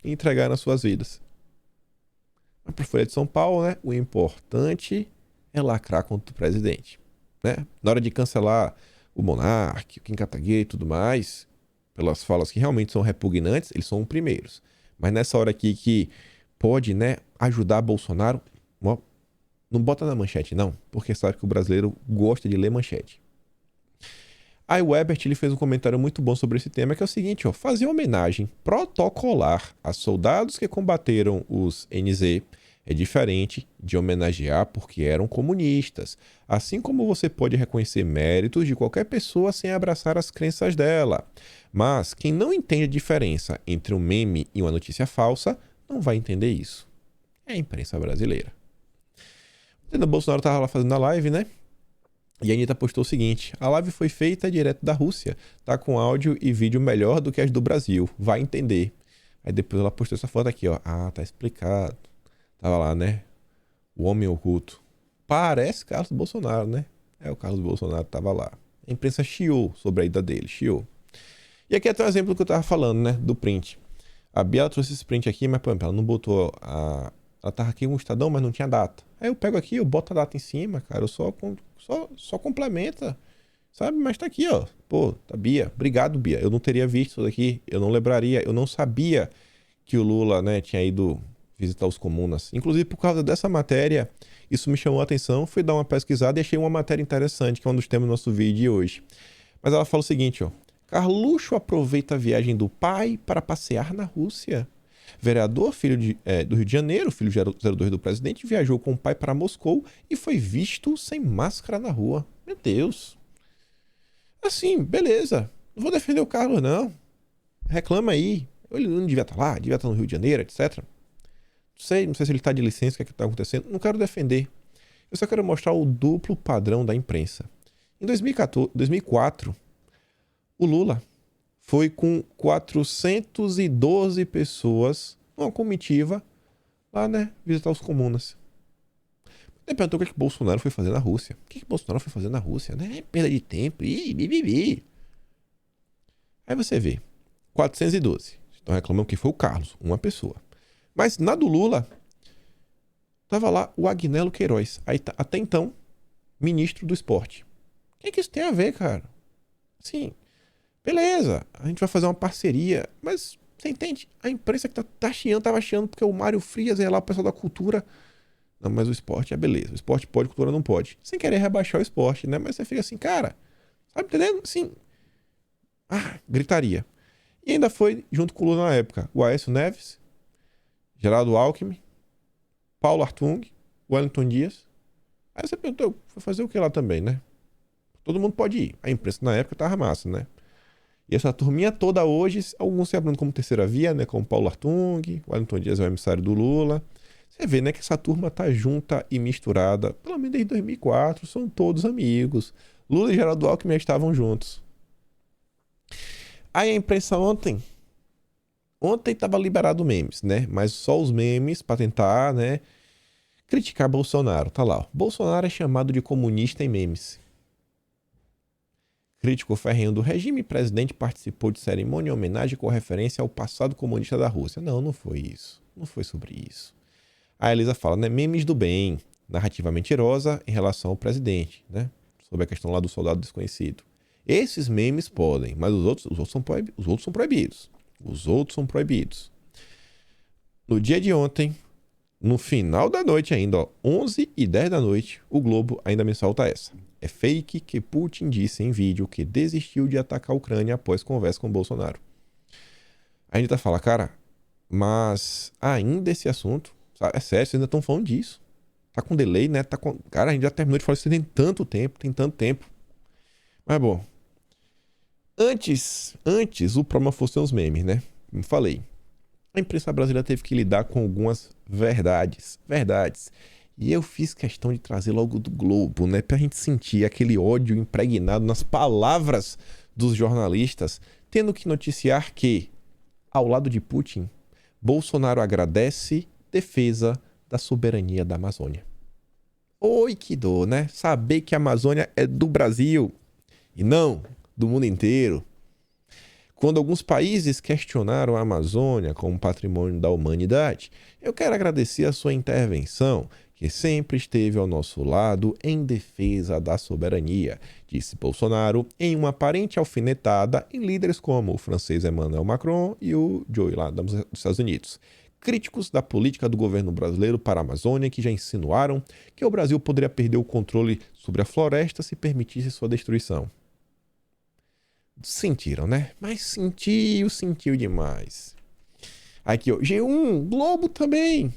e entregaram as suas vidas. Mas para a Folha de São Paulo, né, o importante é lacrar contra o presidente. Né? Na hora de cancelar o Monark, o Kim Kataguiri e tudo mais, pelas falas que realmente são repugnantes, eles são os primeiros. Mas nessa hora aqui que pode, né, ajudar Bolsonaro, não bota na manchete não, porque sabe que o brasileiro gosta de ler manchete. Aí o Ebert ele fez um comentário muito bom sobre esse tema, que é o seguinte, ó, fazer homenagem protocolar a soldados que combateram os NZ é diferente de homenagear porque eram comunistas. Assim como você pode reconhecer méritos de qualquer pessoa sem abraçar as crenças dela. Mas quem não entende a diferença entre um meme e uma notícia falsa, não vai entender isso. É a imprensa brasileira. O Bolsonaro estava lá fazendo a live, né? E a Anitta postou o seguinte: a live foi feita direto da Rússia. Tá com áudio e vídeo melhor do que as do Brasil. Vai entender. Aí depois ela postou essa foto aqui, ó. Ah, tá explicado. Tava lá, né? O homem oculto. Parece Carlos Bolsonaro, né? É, o Carlos Bolsonaro tava lá. A imprensa chiou sobre a ida dele, chiou. E aqui é até um exemplo do que eu tava falando, né? Do print. A Bia trouxe esse print aqui, mas, por exemplo, ela não botou a... Ela tava aqui com o Estadão, mas não tinha data. Aí eu pego aqui, eu boto a data em cima, cara. Eu só complementa, sabe? Mas tá aqui, ó. Pô, tá Bia. Obrigado, Bia. Eu não teria visto isso daqui. Eu não lembraria. Eu não sabia que o Lula, né, tinha ido visitar os comunas. Inclusive, por causa dessa matéria, isso me chamou a atenção. Fui dar uma pesquisada e achei uma matéria interessante, que é um dos temas do nosso vídeo de hoje. Mas ela fala o seguinte, ó. Carluxo aproveita a viagem do pai para passear na Rússia. Vereador, filho do Rio de Janeiro, filho 02 do presidente, viajou com o pai para Moscou e foi visto sem máscara na rua. Meu Deus. Assim, beleza. Não vou defender o Carlos, não. Reclama aí. Ele não devia estar lá, devia estar no Rio de Janeiro, etc. Não sei se ele está de licença, o que é que está acontecendo. Não quero defender. Eu só quero mostrar o duplo padrão da imprensa. Em 2004, o Lula foi com 412 pessoas, uma comitiva, lá, né, visitar os comunas. Ele perguntou o que Bolsonaro foi fazer na Rússia. O que Bolsonaro foi fazer na Rússia? Né? Perda de tempo. Aí você vê, 412. Estão reclamando que foi o Carlos, uma pessoa. Mas na do Lula, tava lá o Agnello Queiroz, até então, ministro do esporte. O que isso tem a ver, cara? Assim... Beleza, a gente vai fazer uma parceria, mas você entende? A imprensa que tava chiando porque o Mário Frias é lá o pessoal da cultura. Não, mas o esporte é beleza. O esporte pode, a cultura não pode. Sem querer rebaixar o esporte, né? Mas você fica assim, cara, sabe, entendendo? Assim, gritaria. E ainda foi, junto com o Lula na época, o Aécio Neves, Geraldo Alckmin, Paulo Artung, Wellington Dias. Aí você perguntou, foi fazer o que lá também, né? Todo mundo pode ir. A imprensa na época tava massa, né? E essa turminha toda hoje, alguns se abrindo como terceira via, né? Como Paulo Artung, o Wellington Dias é o emissário do Lula. Você vê, né, que essa turma tá junta e misturada, pelo menos desde 2004, são todos amigos. Lula e Geraldo Alckmin estavam juntos. Aí a imprensa ontem tava liberado memes, né? Mas só os memes para tentar, né, criticar Bolsonaro. Tá lá, ó. Bolsonaro é chamado de comunista em memes. Crítico ferrenho do regime, presidente participou de cerimônia em homenagem com referência ao passado comunista da Rússia. Não foi isso. Não foi sobre isso. A Elisa fala, né? Memes do bem, narrativa mentirosa em relação ao presidente, né? Sobre a questão lá do soldado desconhecido. Esses memes podem, mas os outros são proibidos. Os outros são proibidos. No dia de ontem, no final da noite ainda, ó, 11h10 da noite, o Globo ainda me solta essa. É fake que Putin disse em vídeo que desistiu de atacar a Ucrânia após conversa com Bolsonaro. A gente fala, cara, mas ainda esse assunto, sabe? É sério, vocês ainda estão falando disso. Tá com delay, né? Cara, a gente já terminou de falar isso tem tanto tempo. Mas bom, antes o problema fosse os memes, né? Como falei, a imprensa brasileira teve que lidar com algumas verdades. E eu fiz questão de trazer logo do Globo, né? Pra gente sentir aquele ódio impregnado nas palavras dos jornalistas, tendo que noticiar que, ao lado de Putin, Bolsonaro agradece defesa da soberania da Amazônia. Oi, que dor, né? Saber que a Amazônia é do Brasil e não do mundo inteiro. Quando alguns países questionaram a Amazônia como patrimônio da humanidade, eu quero agradecer a sua intervenção, que sempre esteve ao nosso lado em defesa da soberania, disse Bolsonaro em uma aparente alfinetada em líderes como o francês Emmanuel Macron e o Joe lá dos Estados Unidos. Críticos da política do governo brasileiro para a Amazônia que já insinuaram que o Brasil poderia perder o controle sobre a floresta se permitisse sua destruição. Sentiram, né? Mas sentiu demais. Aqui, ó, G1, Globo também.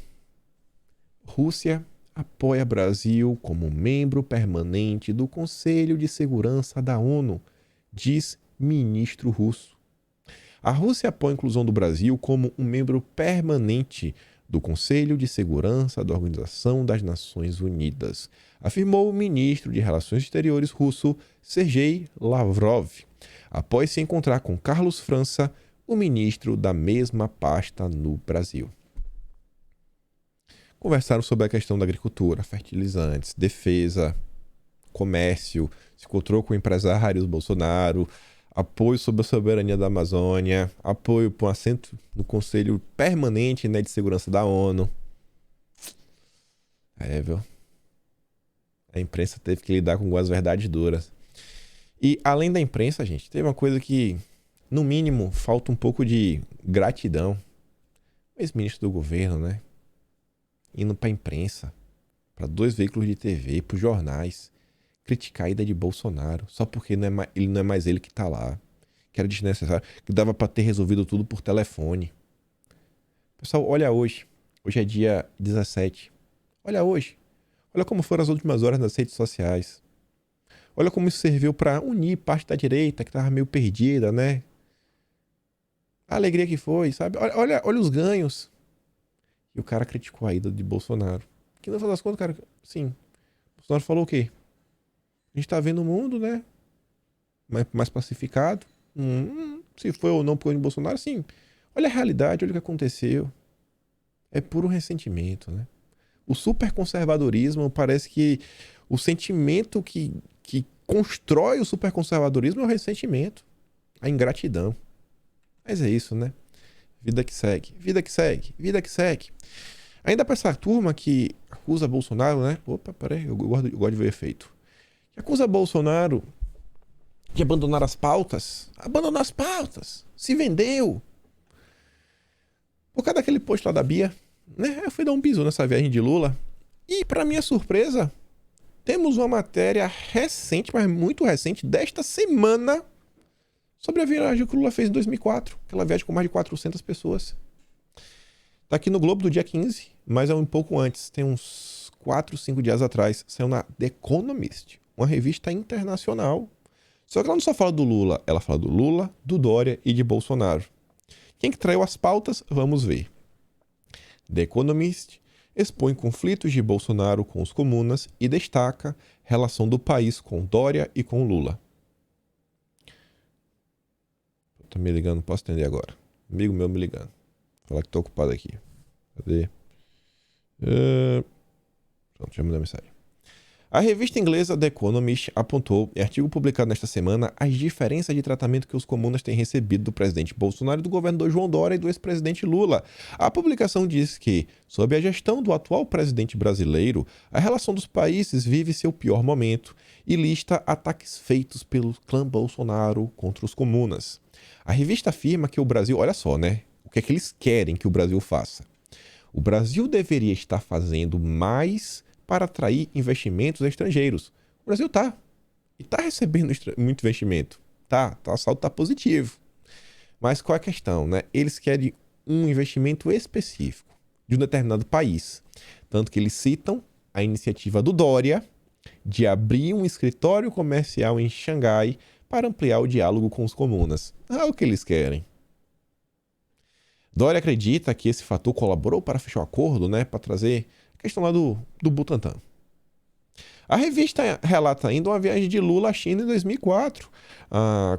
Rússia apoia Brasil como membro permanente do Conselho de Segurança da ONU, diz ministro russo. A Rússia apoia a inclusão do Brasil como um membro permanente do Conselho de Segurança da Organização das Nações Unidas, afirmou o ministro de Relações Exteriores russo, Sergei Lavrov, após se encontrar com Carlos França, o ministro da mesma pasta no Brasil. Conversaram sobre a questão da agricultura, fertilizantes, defesa, comércio, se encontrou com empresários Bolsonaro, apoio sobre a soberania da Amazônia, apoio para um assento no Conselho Permanente, né, de Segurança da ONU. Viu? A imprensa teve que lidar com algumas verdades duras. E além da imprensa, gente, teve uma coisa que, no mínimo, falta um pouco de gratidão. O ex-ministro do governo, né? Indo para a imprensa, para 2 veículos de TV, para os jornais, criticar a ida de Bolsonaro, só porque ele não é mais ele que está lá, que era desnecessário, que dava para ter resolvido tudo por telefone. Pessoal, olha hoje. Hoje é dia 17. Olha hoje. Olha como foram as últimas horas nas redes sociais. Olha como isso serviu para unir parte da direita que estava meio perdida, né? A alegria que foi, sabe? Olha os ganhos. E o cara criticou a ida de Bolsonaro. Que no final das contas, cara, sim. Bolsonaro falou o quê? A gente tá vendo o mundo, né? Mais pacificado. Se foi ou não por causa de Bolsonaro, sim. Olha a realidade, olha o que aconteceu. É puro ressentimento, né? O superconservadorismo, parece que o sentimento que constrói o superconservadorismo é o ressentimento. A ingratidão. Mas é isso, né? Vida que segue, vida que segue, vida que segue. Ainda para essa turma que acusa Bolsonaro, né? Opa, peraí, eu gosto de ver efeito. Que acusa Bolsonaro de abandonar as pautas. Abandonar as pautas. Se vendeu. Por causa daquele post lá da Bia, né? Eu fui dar um bisu nessa viagem de Lula. E, para minha surpresa, temos uma matéria recente, mas muito recente, desta semana, sobre a viagem que o Lula fez em 2004. Aquela viagem com mais de 400 pessoas. Tá aqui no Globo do dia 15, mas é um pouco antes. Tem uns 4, 5 dias atrás. Saiu na The Economist, uma revista internacional. Só que ela não só fala do Lula, ela fala do Lula, do Dória e de Bolsonaro. Quem que traiu as pautas? Vamos ver. The Economist expõe conflitos de Bolsonaro com os comunas e destaca relação do país com Dória e com Lula. Tá me ligando, não posso atender agora. Amigo meu me ligando. Falar que tô ocupado aqui. Cadê? Pronto, já mandei a mensagem. A revista inglesa The Economist apontou, em artigo publicado nesta semana, as diferenças de tratamento que os comunas têm recebido do presidente Bolsonaro, do governador João Dória e do ex-presidente Lula. A publicação diz que, sob a gestão do atual presidente brasileiro, a relação dos países vive seu pior momento e lista ataques feitos pelo clã Bolsonaro contra os comunas. A revista afirma que o Brasil, olha só, né? O que é que eles querem que o Brasil faça? O Brasil deveria estar fazendo mais para atrair investimentos estrangeiros. O Brasil tá. E tá recebendo muito investimento. Tá, o saldo tá positivo. Mas qual é a questão, né? Eles querem um investimento específico de um determinado país. Tanto que eles citam a iniciativa do Dória de abrir um escritório comercial em Xangai para ampliar o diálogo com os comunas. É o que eles querem. Dória acredita que esse fator colaborou para fechar o acordo, né? Para trazer a questão lá do Butantan. A revista relata ainda uma viagem de Lula à China em 2004,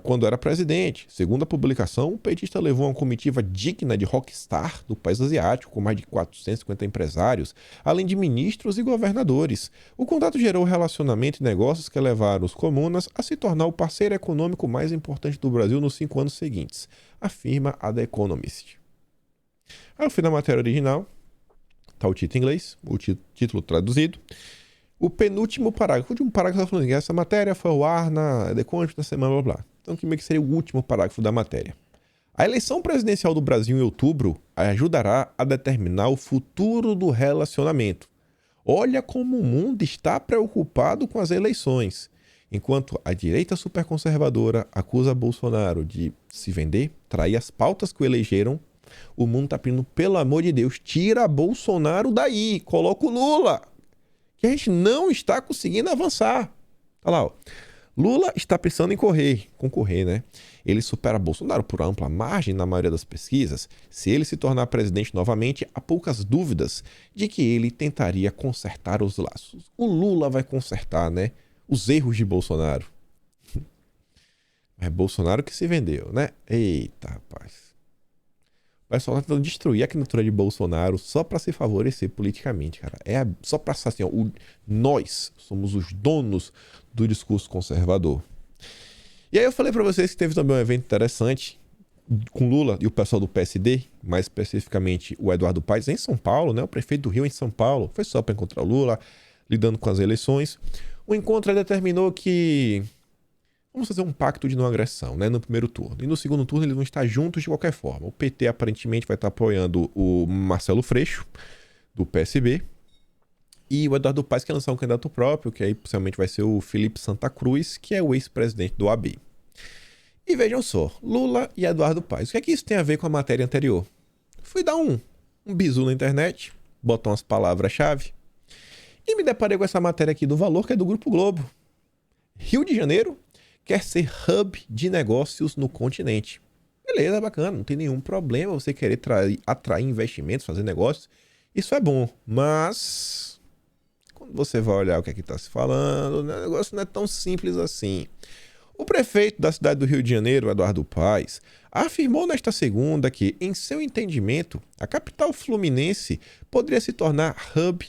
quando era presidente. Segundo a publicação, o petista levou uma comitiva digna de rockstar do país asiático, com mais de 450 empresários, além de ministros e governadores. O contato gerou relacionamento e negócios que levaram os comunas a se tornar o parceiro econômico mais importante do Brasil nos 5 anos seguintes, afirma a The Economist. Aí eu fui na matéria original, tá o título em inglês, o título traduzido. O penúltimo parágrafo. O último parágrafo está falando que essa matéria foi ao ar na The Economist na semana, blá blá. Então, que meio que seria o último parágrafo da matéria. A eleição presidencial do Brasil em outubro ajudará a determinar o futuro do relacionamento. Olha como o mundo está preocupado com as eleições. Enquanto a direita superconservadora acusa Bolsonaro de se vender, trair as pautas que o elegeram, o mundo tá pedindo, pelo amor de Deus, tira Bolsonaro daí, coloca o Lula, que a gente não está conseguindo avançar. Olha lá, ó. Lula está pensando em concorrer, né? Ele supera Bolsonaro por ampla margem na maioria das pesquisas. Se ele se tornar presidente novamente, há poucas dúvidas de que ele tentaria consertar os laços. O Lula vai consertar, né? Os erros de Bolsonaro. É Bolsonaro que se vendeu, né? Eita, rapaz. O pessoal tá tentando destruir a candidatura de Bolsonaro só para se favorecer politicamente, cara. Só pra assim, ó, nós somos os donos do discurso conservador. E aí eu falei para vocês que teve também um evento interessante com Lula e o pessoal do PSD, mais especificamente o Eduardo Paes em São Paulo, né? O prefeito do Rio em São Paulo. Foi só para encontrar o Lula, lidando com as eleições. O encontro determinou que vamos fazer um pacto de não agressão, né, no primeiro turno. E no segundo turno eles vão estar juntos de qualquer forma. O PT aparentemente vai estar apoiando o Marcelo Freixo, do PSB. E o Eduardo Paes quer lançar um candidato próprio, que aí possivelmente vai ser o Felipe Santa Cruz, que é o ex-presidente do AB. E vejam só, Lula e Eduardo Paes. O que é que isso tem a ver com a matéria anterior? Fui dar um bizu na internet, botar umas palavras-chave, e me deparei com essa matéria aqui do Valor, que é do Grupo Globo. Rio de Janeiro quer ser hub de negócios no continente. Beleza, bacana, não tem nenhum problema você querer atrair investimentos, fazer negócios. Isso é bom, mas quando você vai olhar o que é que está se falando, o negócio não é tão simples assim. O prefeito da cidade do Rio de Janeiro, Eduardo Paes, afirmou nesta segunda que, em seu entendimento, a capital fluminense poderia se tornar hub,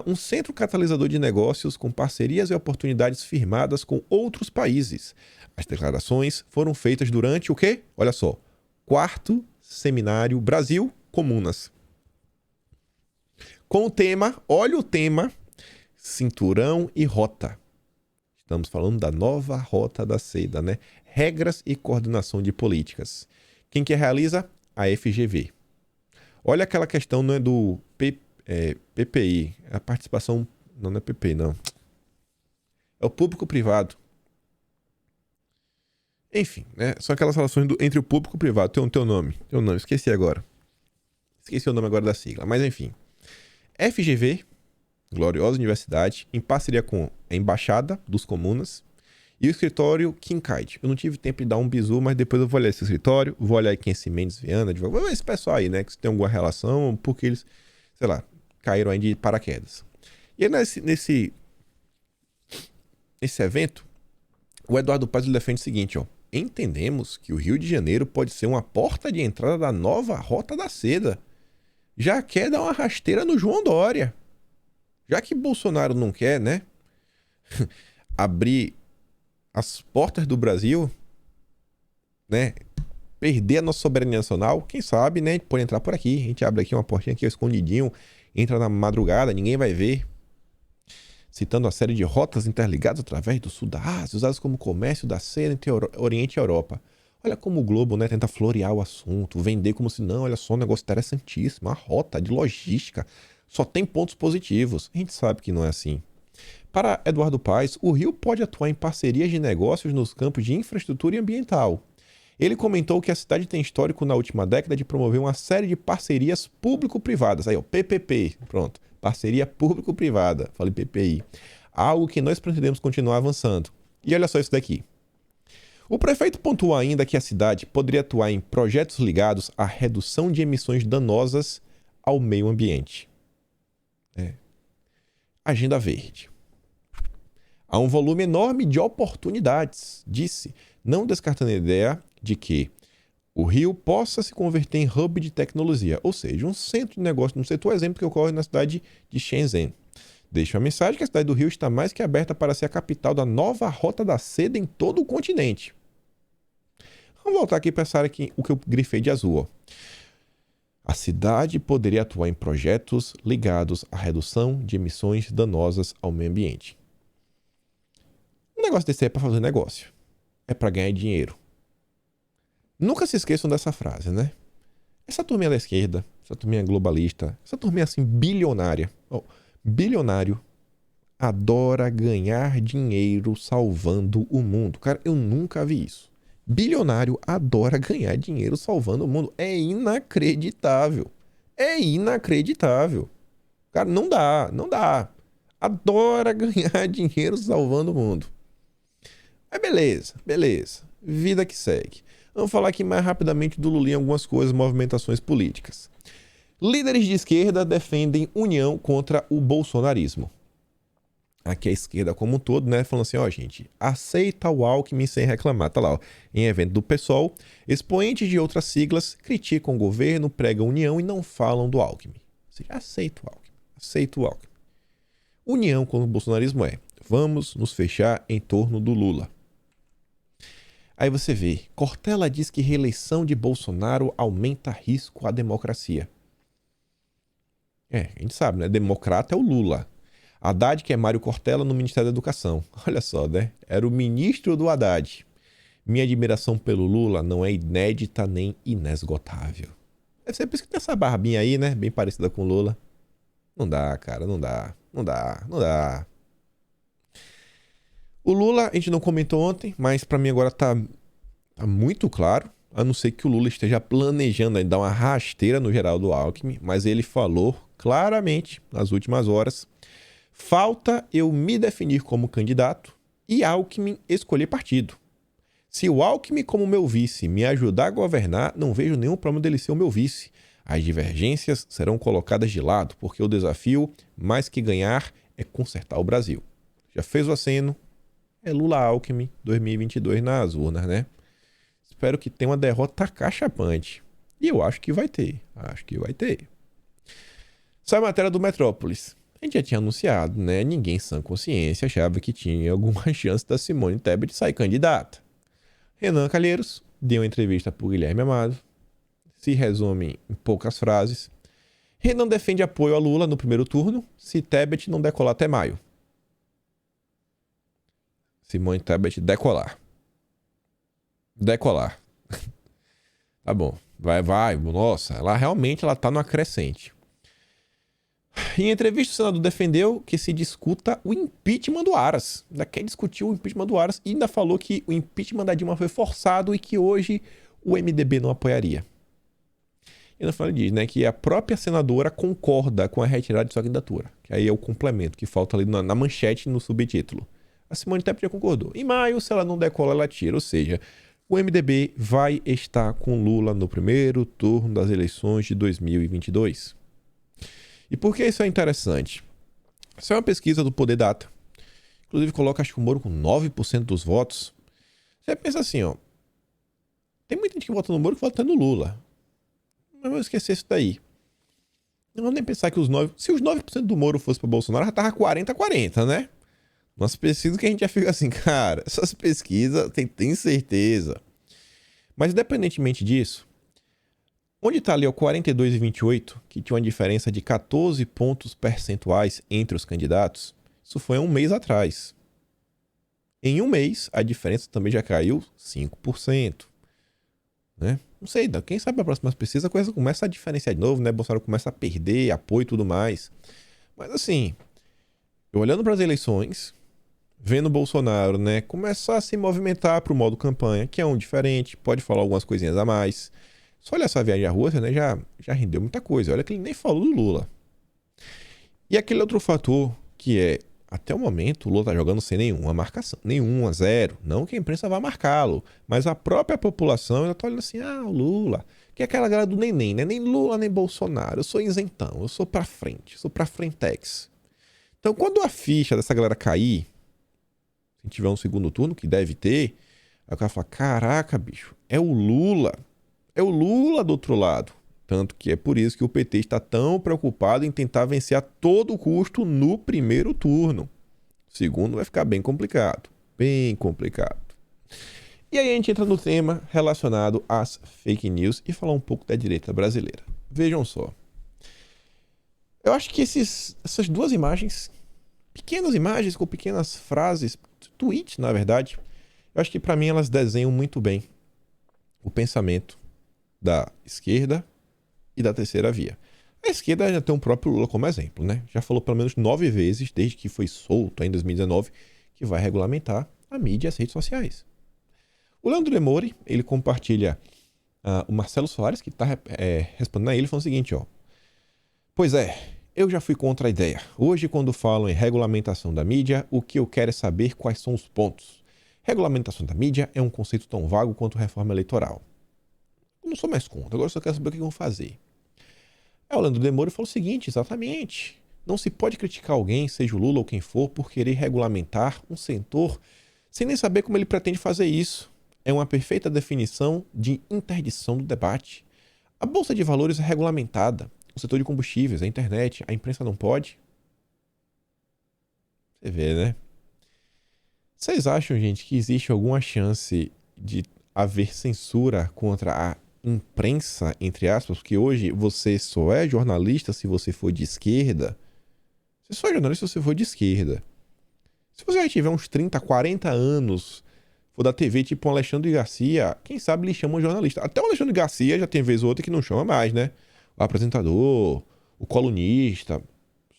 um centro catalisador de negócios com parcerias e oportunidades firmadas com outros países. As declarações foram feitas durante o quê? Olha só, 4º Seminário Brasil Comunas. Com o tema, olha o tema, Cinturão e Rota. Estamos falando da nova Rota da Seda, né? Regras e coordenação de políticas. Quem que realiza? A FGV. Olha aquela questão, não é do PPI, a participação, não é PPI, não. É o público-privado. Enfim, né? São aquelas relações entre o público e o privado. Tem um nome, esqueci agora. Esqueci o nome agora da sigla, mas enfim. FGV, gloriosa universidade, em parceria com a Embaixada dos Comunas e o escritório Kincaid. Eu não tive tempo de dar um bizu, mas depois eu vou olhar esse escritório, vou olhar quem é esse Mendes Viana, vou ver esse pessoal aí, né? Que tem alguma relação, porque eles, sei lá, caíram aí de paraquedas. E aí nesse evento, o Eduardo Paes defende o seguinte, ó. Entendemos que o Rio de Janeiro pode ser uma porta de entrada da nova Rota da Seda. Já quer dar uma rasteira no João Dória. Já que Bolsonaro não quer, né, abrir as portas do Brasil, né, perder a nossa soberania nacional, quem sabe, né, pode entrar por aqui. A gente abre aqui uma portinha aqui, escondidinho, entra na madrugada, ninguém vai ver. Citando a série de rotas interligadas através do sul da Ásia, usadas como comércio da seda entre Oriente e Europa. Olha como o Globo, né, tenta florear o assunto, vender como se não, olha só, um negócio interessantíssimo, uma rota de logística, só tem pontos positivos. A gente sabe que não é assim. Para Eduardo Paes, o Rio pode atuar em parcerias de negócios nos campos de infraestrutura e ambiental. Ele comentou que a cidade tem histórico na última década de promover uma série de parcerias público-privadas. Aí, ó, PPP, pronto. Parceria público-privada, falei PPI. Algo que nós pretendemos continuar avançando. E olha só isso daqui. O prefeito pontuou ainda que a cidade poderia atuar em projetos ligados à redução de emissões danosas ao meio ambiente. Agenda verde. Há um volume enorme de oportunidades, disse, não descartando a ideia de que o Rio possa se converter em hub de tecnologia, ou seja, um centro de negócio, no setor exemplo que ocorre na cidade de Shenzhen. Deixa a mensagem que a cidade do Rio está mais que aberta para ser a capital da nova Rota da Seda em todo o continente. Vamos voltar aqui para essa área aqui, o que eu grifei de azul. Ó. A cidade poderia atuar em projetos ligados à redução de emissões danosas ao meio ambiente. Um negócio desse é para fazer negócio. É para ganhar dinheiro. Nunca se esqueçam dessa frase, né? Essa turminha da esquerda, essa turminha globalista, essa turminha assim bilionária, bilionário, adora ganhar dinheiro salvando o mundo. Cara, eu nunca vi isso. Bilionário adora ganhar dinheiro salvando o mundo. É inacreditável. É inacreditável. Cara, não dá. Adora ganhar dinheiro salvando o mundo. Mas beleza. Vida que segue. Vamos falar aqui mais rapidamente do Lula em algumas coisas, movimentações políticas. Líderes de esquerda defendem união contra o bolsonarismo. Aqui a esquerda como um todo, né? Falando assim, ó, gente, aceita o Alckmin sem reclamar. Tá lá, ó, em evento do PSOL, expoentes de outras siglas criticam o governo, pregam união e não falam do Alckmin. Ou seja, aceita o Alckmin. União com o bolsonarismo é, vamos nos fechar em torno do Lula. Aí você vê, Cortella diz que reeleição de Bolsonaro aumenta risco à democracia. A gente sabe, né? Democrata é o Lula. Haddad, que é Mário Cortella no Ministério da Educação. Olha só, né? Era o ministro do Haddad. Minha admiração pelo Lula não é inédita nem inesgotável. Deve ser por isso que tem essa barbinha aí, né? Bem parecida com o Lula. Não dá, cara, não dá. O Lula, a gente não comentou ontem, mas pra mim agora tá muito claro. A não ser que o Lula esteja planejando dar uma rasteira no Geraldo Alckmin, mas ele falou claramente nas últimas horas: falta eu me definir como candidato e Alckmin escolher partido. Se o Alckmin, como meu vice, me ajudar a governar, não vejo nenhum problema dele ser o meu vice. As divergências serão colocadas de lado, porque o desafio, mais que ganhar, é consertar o Brasil. Já fez o aceno, é Lula-Alckmin 2022 nas urnas, né? Espero que tenha uma derrota cachapante. E eu acho que vai ter. Sai a matéria do Metrópolis. A gente já tinha anunciado, né? Ninguém sã consciência achava que tinha alguma chance da Simone Tebet sair candidata. Renan Calheiros deu uma entrevista para o Guilherme Amado. Se resume em poucas frases. Renan defende apoio a Lula no primeiro turno se Tebet não decolar até maio. Simone Tebet decolar. Tá bom. Vai. Nossa, ela realmente tá numa crescente. Em entrevista, o senador defendeu que se discuta o impeachment do Aras. Ainda quer discutir o impeachment do Aras e ainda falou que o impeachment da Dilma foi forçado e que hoje o MDB não apoiaria. E no final ele diz, né, que a própria senadora concorda com a retirada de sua candidatura. Que aí é o complemento que falta ali na manchete, no subtítulo. A Simone Tebet já concordou. Em maio, se ela não decola, ela tira. Ou seja, o MDB vai estar com Lula no primeiro turno das eleições de 2022. E por que isso é interessante? Isso é uma pesquisa do Poder Data. Inclusive coloca, acho que o Moro com 9% dos votos. Você pensa assim, ó. Tem muita gente que vota no Moro que vota no Lula. Mas vou esquecer isso daí. Não vou nem pensar que se os 9% do Moro fosse para Bolsonaro, já tava 40-40, né? Umas pesquisas que a gente já fica assim, cara, essas pesquisas tem certeza. Mas independentemente disso, onde tá ali o 42 e 28, que tinha uma diferença de 14 pontos percentuais entre os candidatos, isso foi há um mês atrás. Em um mês, a diferença também já caiu 5%. Né? Não sei, quem sabe a próxima pesquisa a coisa começa a diferenciar de novo, né? Bolsonaro começa a perder apoio e tudo mais. Mas assim, eu olhando para as eleições, vendo o Bolsonaro, né, começar a se movimentar para o modo campanha, que é um diferente, pode falar algumas coisinhas a mais. Só olha essa viagem à Rússia, né, já rendeu muita coisa. Olha que ele nem falou do Lula. E aquele outro fator que é, até o momento, o Lula tá jogando sem nenhuma marcação. Nenhuma, zero. Não que a imprensa vá marcá-lo, mas a própria população, ela tá olhando assim, o Lula, que é aquela galera do neném, né? Nem Lula, nem Bolsonaro. Eu sou isentão, eu sou pra frente, sou pra frentex. Então, quando a ficha dessa galera cair, se tiver um segundo turno, que deve ter, aí o cara fala, caraca, bicho, é o Lula do outro lado. Tanto que é por isso que o PT está tão preocupado em tentar vencer a todo custo no primeiro turno. O segundo vai ficar bem complicado. Bem complicado. E aí a gente entra no tema relacionado às fake news e falar um pouco da direita brasileira. Vejam só. Eu acho que essas duas imagens, pequenas imagens com pequenas frases, tweets, na verdade, eu acho que para mim elas desenham muito bem o pensamento da esquerda e da terceira via. A esquerda já tem o próprio Lula como exemplo, né? Já falou pelo menos 9 vezes, desde que foi solto em 2019, que vai regulamentar a mídia e as redes sociais. O Leandro Demore, ele compartilha o Marcelo Soares, que está respondendo a ele, falando o seguinte, ó. Pois é, eu já fui contra a ideia. Hoje, quando falam em regulamentação da mídia, o que eu quero é saber quais são os pontos. Regulamentação da mídia é um conceito tão vago quanto reforma eleitoral. Eu não sou mais contra, agora eu só quero saber o que vão fazer. Aí o Leandro Demore falou o seguinte, exatamente. Não se pode criticar alguém, seja o Lula ou quem for, por querer regulamentar um setor sem nem saber como ele pretende fazer isso. É uma perfeita definição de interdição do debate. A Bolsa de Valores é regulamentada. O setor de combustíveis, a internet, a imprensa não pode? Você vê, né? Vocês acham, gente, que existe alguma chance de haver censura contra a imprensa, entre aspas? Porque hoje você só é jornalista se você for de esquerda. Você só é jornalista se você for de esquerda. Se você já tiver uns 30, 40 anos, for da TV tipo o Alexandre Garcia, quem sabe lhe chamam jornalista. Até o Alexandre Garcia já tem vez ou outra que não chama mais, né? O apresentador, o colunista,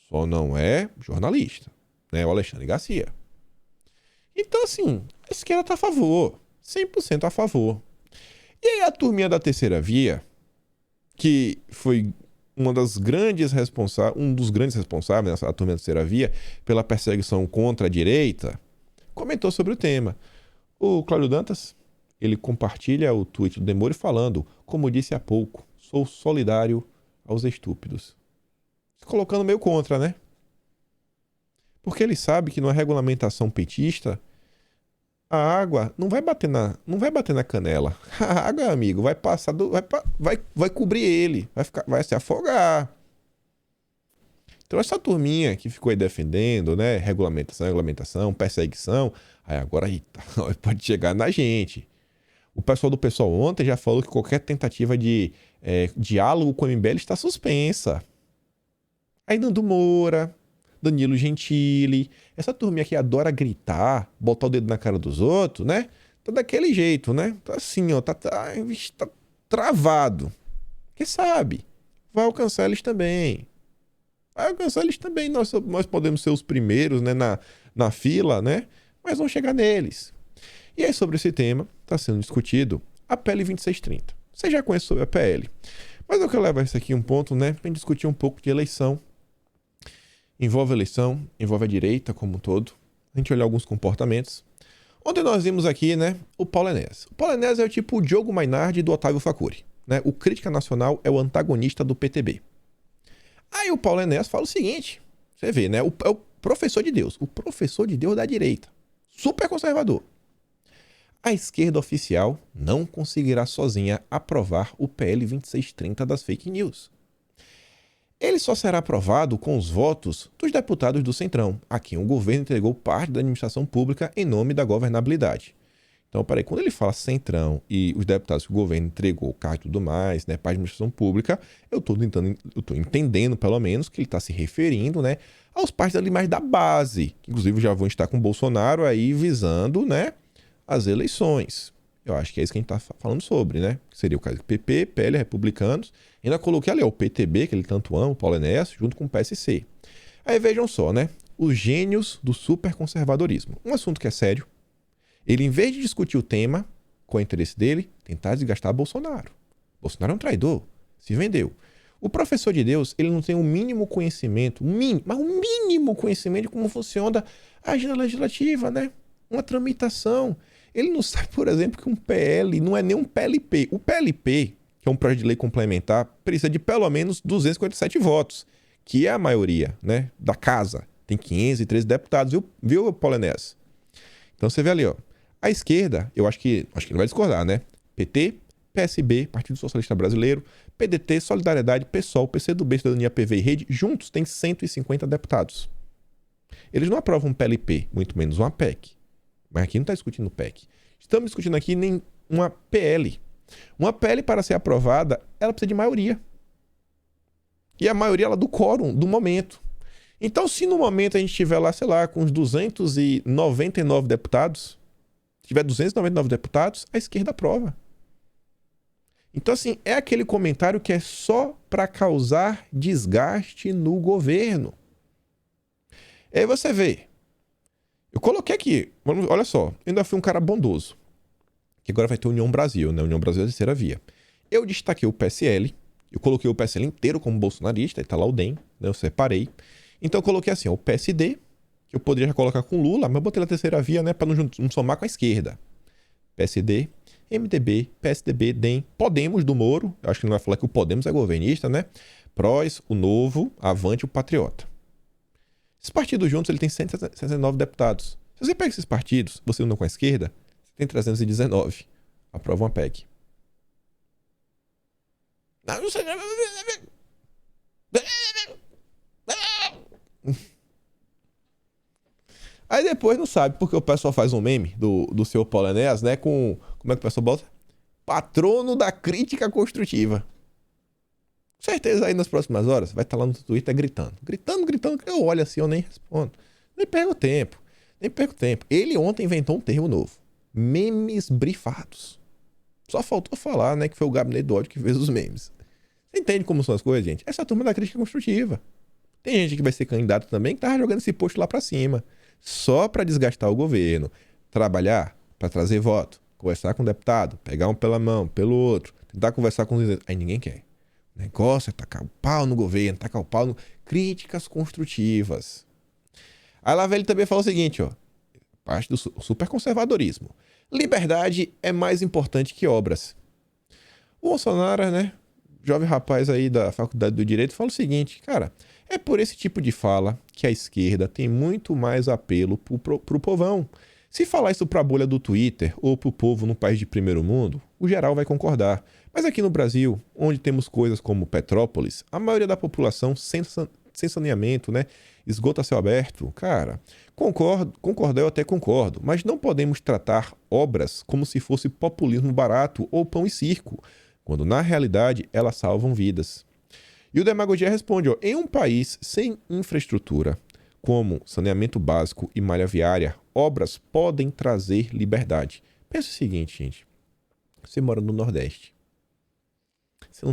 só não é jornalista, né? O Alexandre Garcia. Então, assim, a esquerda tá a favor, 100% a favor. E aí a turminha da terceira via, que foi um dos grandes responsáveis, a turminha da terceira via, pela perseguição contra a direita, comentou sobre o tema. O Cláudio Dantas, ele compartilha o tweet do Demore falando, como disse há pouco, sou solidário aos estúpidos. Se colocando meio contra, né? Porque ele sabe que numa regulamentação petista, a água não vai bater na canela. A água, amigo, vai passar vai cobrir ele, vai se afogar. Então essa turminha que ficou aí defendendo, né, regulamentação, perseguição, aí agora pode chegar na gente. O pessoal do PSOL ontem já falou que qualquer tentativa de diálogo com o MBL está suspensa. Aí Nando Moura, Danilo Gentili, essa turminha que adora gritar, botar o dedo na cara dos outros, né? Tá daquele jeito, né? Tá assim, ó, tá travado. Quem sabe? Vai alcançar eles também. Nós podemos ser os primeiros, né, na fila, né? Mas vão chegar neles. E aí, sobre esse tema, está sendo discutido a PL 2630. Você já conhece sobre a PL. Mas eu quero levar isso aqui um ponto, né? Para discutir um pouco de eleição. Envolve a eleição, envolve a direita como um todo. A gente olhar alguns comportamentos. Ontem nós vimos aqui, né, o Paulo Enéas. O Paulo Enéas é o tipo o Diogo Mainardi do Otávio Facuri, né? O Crítica Nacional é o antagonista do PTB. Aí o Paulo Enéas fala o seguinte, você vê, né? É o professor de Deus. O professor de Deus da direita. Super conservador. A esquerda oficial não conseguirá sozinha aprovar o PL 2630 das fake news. Ele só será aprovado com os votos dos deputados do Centrão, a quem o governo entregou parte da administração pública em nome da governabilidade. Então, peraí, quando ele fala Centrão e os deputados que o governo entregou cargo e tudo mais, né, para a administração pública, eu tô entendendo, pelo menos, que ele está se referindo, né, aos partes ali mais da base, que inclusive já vão estar com o Bolsonaro aí visando, né, as eleições. Eu acho que é isso que a gente está falando sobre, né? Que seria o caso do PP, PL, republicanos. Ainda coloquei ali o PTB, que ele tanto ama, o Paulo Enéas, junto com o PSC. Aí vejam só, né? Os gênios do superconservadorismo. Um assunto que é sério. Ele, em vez de discutir o tema, com o interesse dele, tentar desgastar Bolsonaro. Bolsonaro é um traidor. Se vendeu. O professor de Deus, ele não tem o mínimo conhecimento, mas um mínimo conhecimento de como funciona a agenda legislativa, né? Uma tramitação. Ele não sabe, por exemplo, que um PL não é nem um PLP. O PLP, que é um projeto de lei complementar, precisa de pelo menos 257 votos, que é a maioria, né, da casa. Tem 513 deputados, viu, Paulo Enéas? Então você vê ali, ó. A esquerda, eu acho que ele vai discordar, né? PT, PSB, Partido Socialista Brasileiro, PDT, Solidariedade, PSOL, PCdoB, Cidadania, PV e Rede, juntos tem 150 deputados. Eles não aprovam um PLP, muito menos uma PEC. Mas aqui não está discutindo PEC. Estamos discutindo aqui nem uma PL. Uma PL, para ser aprovada, ela precisa de maioria. E a maioria ela é do quórum, do momento. Então, se no momento a gente estiver lá, sei lá, com uns 299 deputados, se tiver 299 deputados, a esquerda aprova. Então, assim, é aquele comentário que é só para causar desgaste no governo. Aí você vê. Eu coloquei aqui, olha só, eu ainda fui um cara bondoso. Que agora vai ter União Brasil, né? União Brasil é a terceira via. Eu destaquei o PSL, eu coloquei o PSL inteiro como bolsonarista, e tá lá o DEM, né? Eu separei. Então eu coloquei assim, ó, o PSD, que eu poderia colocar com Lula, mas eu botei na terceira via, né? Pra não somar com a esquerda. PSD, MDB, PSDB, DEM, Podemos do Moro, eu acho que não vai falar que o Podemos é governista, né? PROS, o Novo, Avante e o Patriota. Esses partidos juntos, ele tem 169 deputados. Se você pega esses partidos, você não com a esquerda, você tem 319. Aprova uma PEC. Aí depois não sabe porque o pessoal faz um meme do seu Paulo Enéas, né? Com. Como é que o pessoal bota? Patrono da crítica construtiva. Com certeza aí nas próximas horas vai estar lá no Twitter gritando. Gritando. Eu olho assim, eu nem respondo. Nem perco tempo. Ele ontem inventou um termo novo. Memes brifados. Só faltou falar, né? Que foi o gabinete do ódio que fez os memes. Você entende como são as coisas, gente? Essa é a turma da crítica construtiva. Tem gente que vai ser candidato também que tava jogando esse posto lá pra cima. Só pra desgastar o governo. Trabalhar pra trazer voto. Conversar com o deputado. Pegar um pela mão, pelo outro. Tentar conversar com os... Aí ninguém quer. O negócio é tacar o pau no governo, tacar o pau no... Críticas construtivas. Aí lá ele também fala o seguinte, ó. Parte do superconservadorismo. Liberdade é mais importante que obras. O Bolsonaro, né? Jovem rapaz aí da Faculdade do Direito, fala o seguinte, cara, é por esse tipo de fala que a esquerda tem muito mais apelo pro povão. Se falar isso pra bolha do Twitter ou pro povo num país de primeiro mundo, o geral vai concordar. Mas aqui no Brasil, onde temos coisas como Petrópolis, a maioria da população sem saneamento, né? Esgoto a céu aberto, cara, concordar eu até concordo, mas não podemos tratar obras como se fosse populismo barato ou pão e circo, quando na realidade elas salvam vidas. E o Demagogia responde, ó, em um país sem infraestrutura, como saneamento básico e malha viária, obras podem trazer liberdade. Pensa o seguinte, gente, você mora no Nordeste, você não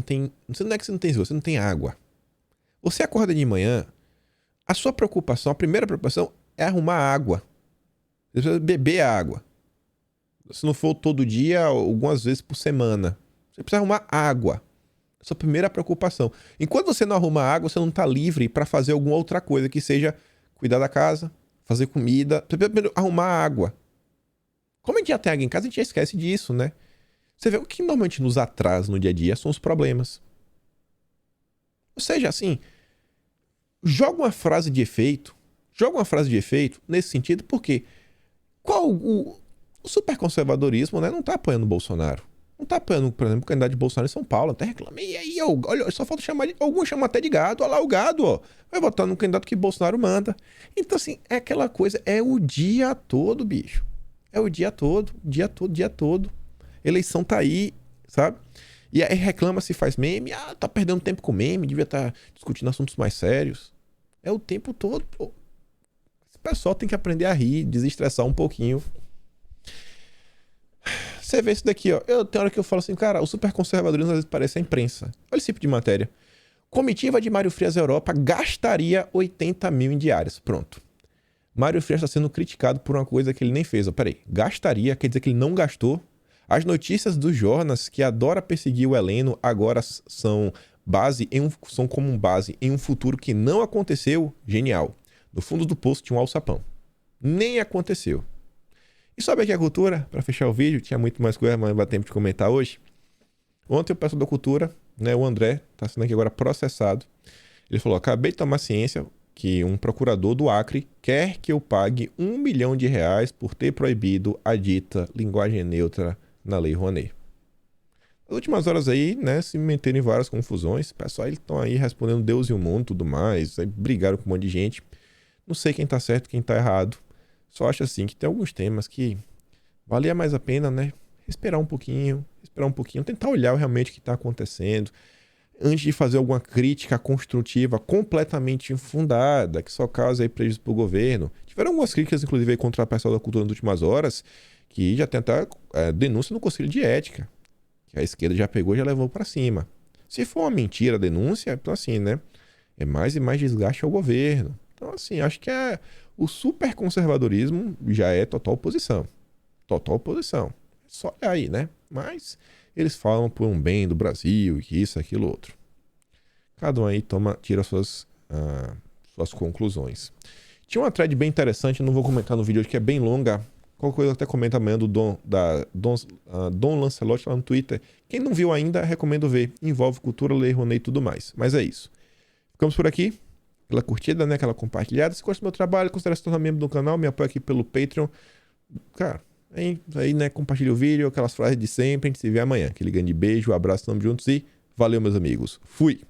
é que você não tem esgoto, você não tem água. Você acorda de manhã, a sua preocupação, a primeira preocupação é arrumar água. Você precisa beber água. Se não for todo dia, algumas vezes por semana. Você precisa arrumar água. É a sua primeira preocupação. Enquanto você não arruma água, você não está livre para fazer alguma outra coisa, que seja cuidar da casa, fazer comida. Você precisa primeiro arrumar água. Como a gente já tem água em casa, a gente já esquece disso, né? Você vê o que normalmente nos atrasa no dia a dia são os problemas. Ou seja, assim, joga uma frase de efeito nesse sentido, porque o superconservadorismo, né, não tá apoiando o Bolsonaro. Não tá apoiando, por exemplo, o candidato de Bolsonaro em São Paulo. Até reclama. E aí, olha, só falta chamar alguns chamam até de gado. Olha lá o gado, ó. Vai votar no candidato que Bolsonaro manda. Então, assim, é aquela coisa, é o dia todo, bicho. É o dia todo. Eleição tá aí, sabe? E aí reclama se faz meme. Ah, tá perdendo tempo com meme, devia estar discutindo assuntos mais sérios. É o tempo todo, pô. Esse pessoal tem que aprender a rir, desestressar um pouquinho. Você vê isso daqui, ó. Tem hora que eu falo assim, cara, o superconservadorismo às vezes parece a imprensa. Olha esse tipo de matéria. Comitiva de Mário Frias Europa gastaria 80 mil em diárias. Pronto. Mário Frias está sendo criticado por uma coisa que ele nem fez. Ó, peraí, gastaria quer dizer que ele não gastou? As notícias dos jornais que adora perseguir o Heleno agora são como base em um futuro que não aconteceu? Genial. No fundo do poço tinha um alçapão. Nem aconteceu. E sobe aqui a cultura, para fechar o vídeo, tinha muito mais coisa, mas não vai ter tempo de comentar hoje. Ontem o pessoal da cultura, né, o André, está sendo aqui agora processado. Ele falou, acabei de tomar ciência que um procurador do Acre quer que eu pague R$1 milhão por ter proibido a dita linguagem neutra na Lei Rouanet. Nas últimas horas aí, né, se meteram em várias confusões. O pessoal estão aí respondendo Deus e o mundo e tudo mais. Aí brigaram com um monte de gente. Não sei quem tá certo, quem tá errado. Só acho assim que tem alguns temas que valia mais a pena, né? Esperar um pouquinho, tentar olhar realmente o que está acontecendo, antes de fazer alguma crítica construtiva completamente infundada, que só causa aí prejuízo para o governo. Tiveram algumas críticas, inclusive, aí contra o pessoal da cultura nas últimas horas, que já tem até denúncia no Conselho de Ética. que a esquerda já pegou e já levou para cima. Se for uma mentira a denúncia, então assim, né? É mais e mais desgaste ao governo. Então assim, acho que o superconservadorismo já é total oposição. Total oposição. É só olhar aí, né? Mas eles falam por um bem do Brasil, que isso, aquilo, outro. Cada um aí tira suas conclusões. Tinha uma thread bem interessante, não vou comentar no vídeo hoje, que é bem longa. Qualquer coisa eu até comento amanhã do Dom Lancelotti lá no Twitter. Quem não viu ainda, recomendo ver. Envolve cultura, lei, Rouanet e tudo mais. Mas é isso. Ficamos por aqui. Aquela curtida, né? Aquela compartilhada. Se gosta do meu trabalho, considere se tornar membro do canal. Me apoia aqui pelo Patreon. Cara, aí, né? Compartilha o vídeo, aquelas frases de sempre. A gente se vê amanhã. Aquele grande beijo, abraço, tamo juntos e valeu, meus amigos. Fui!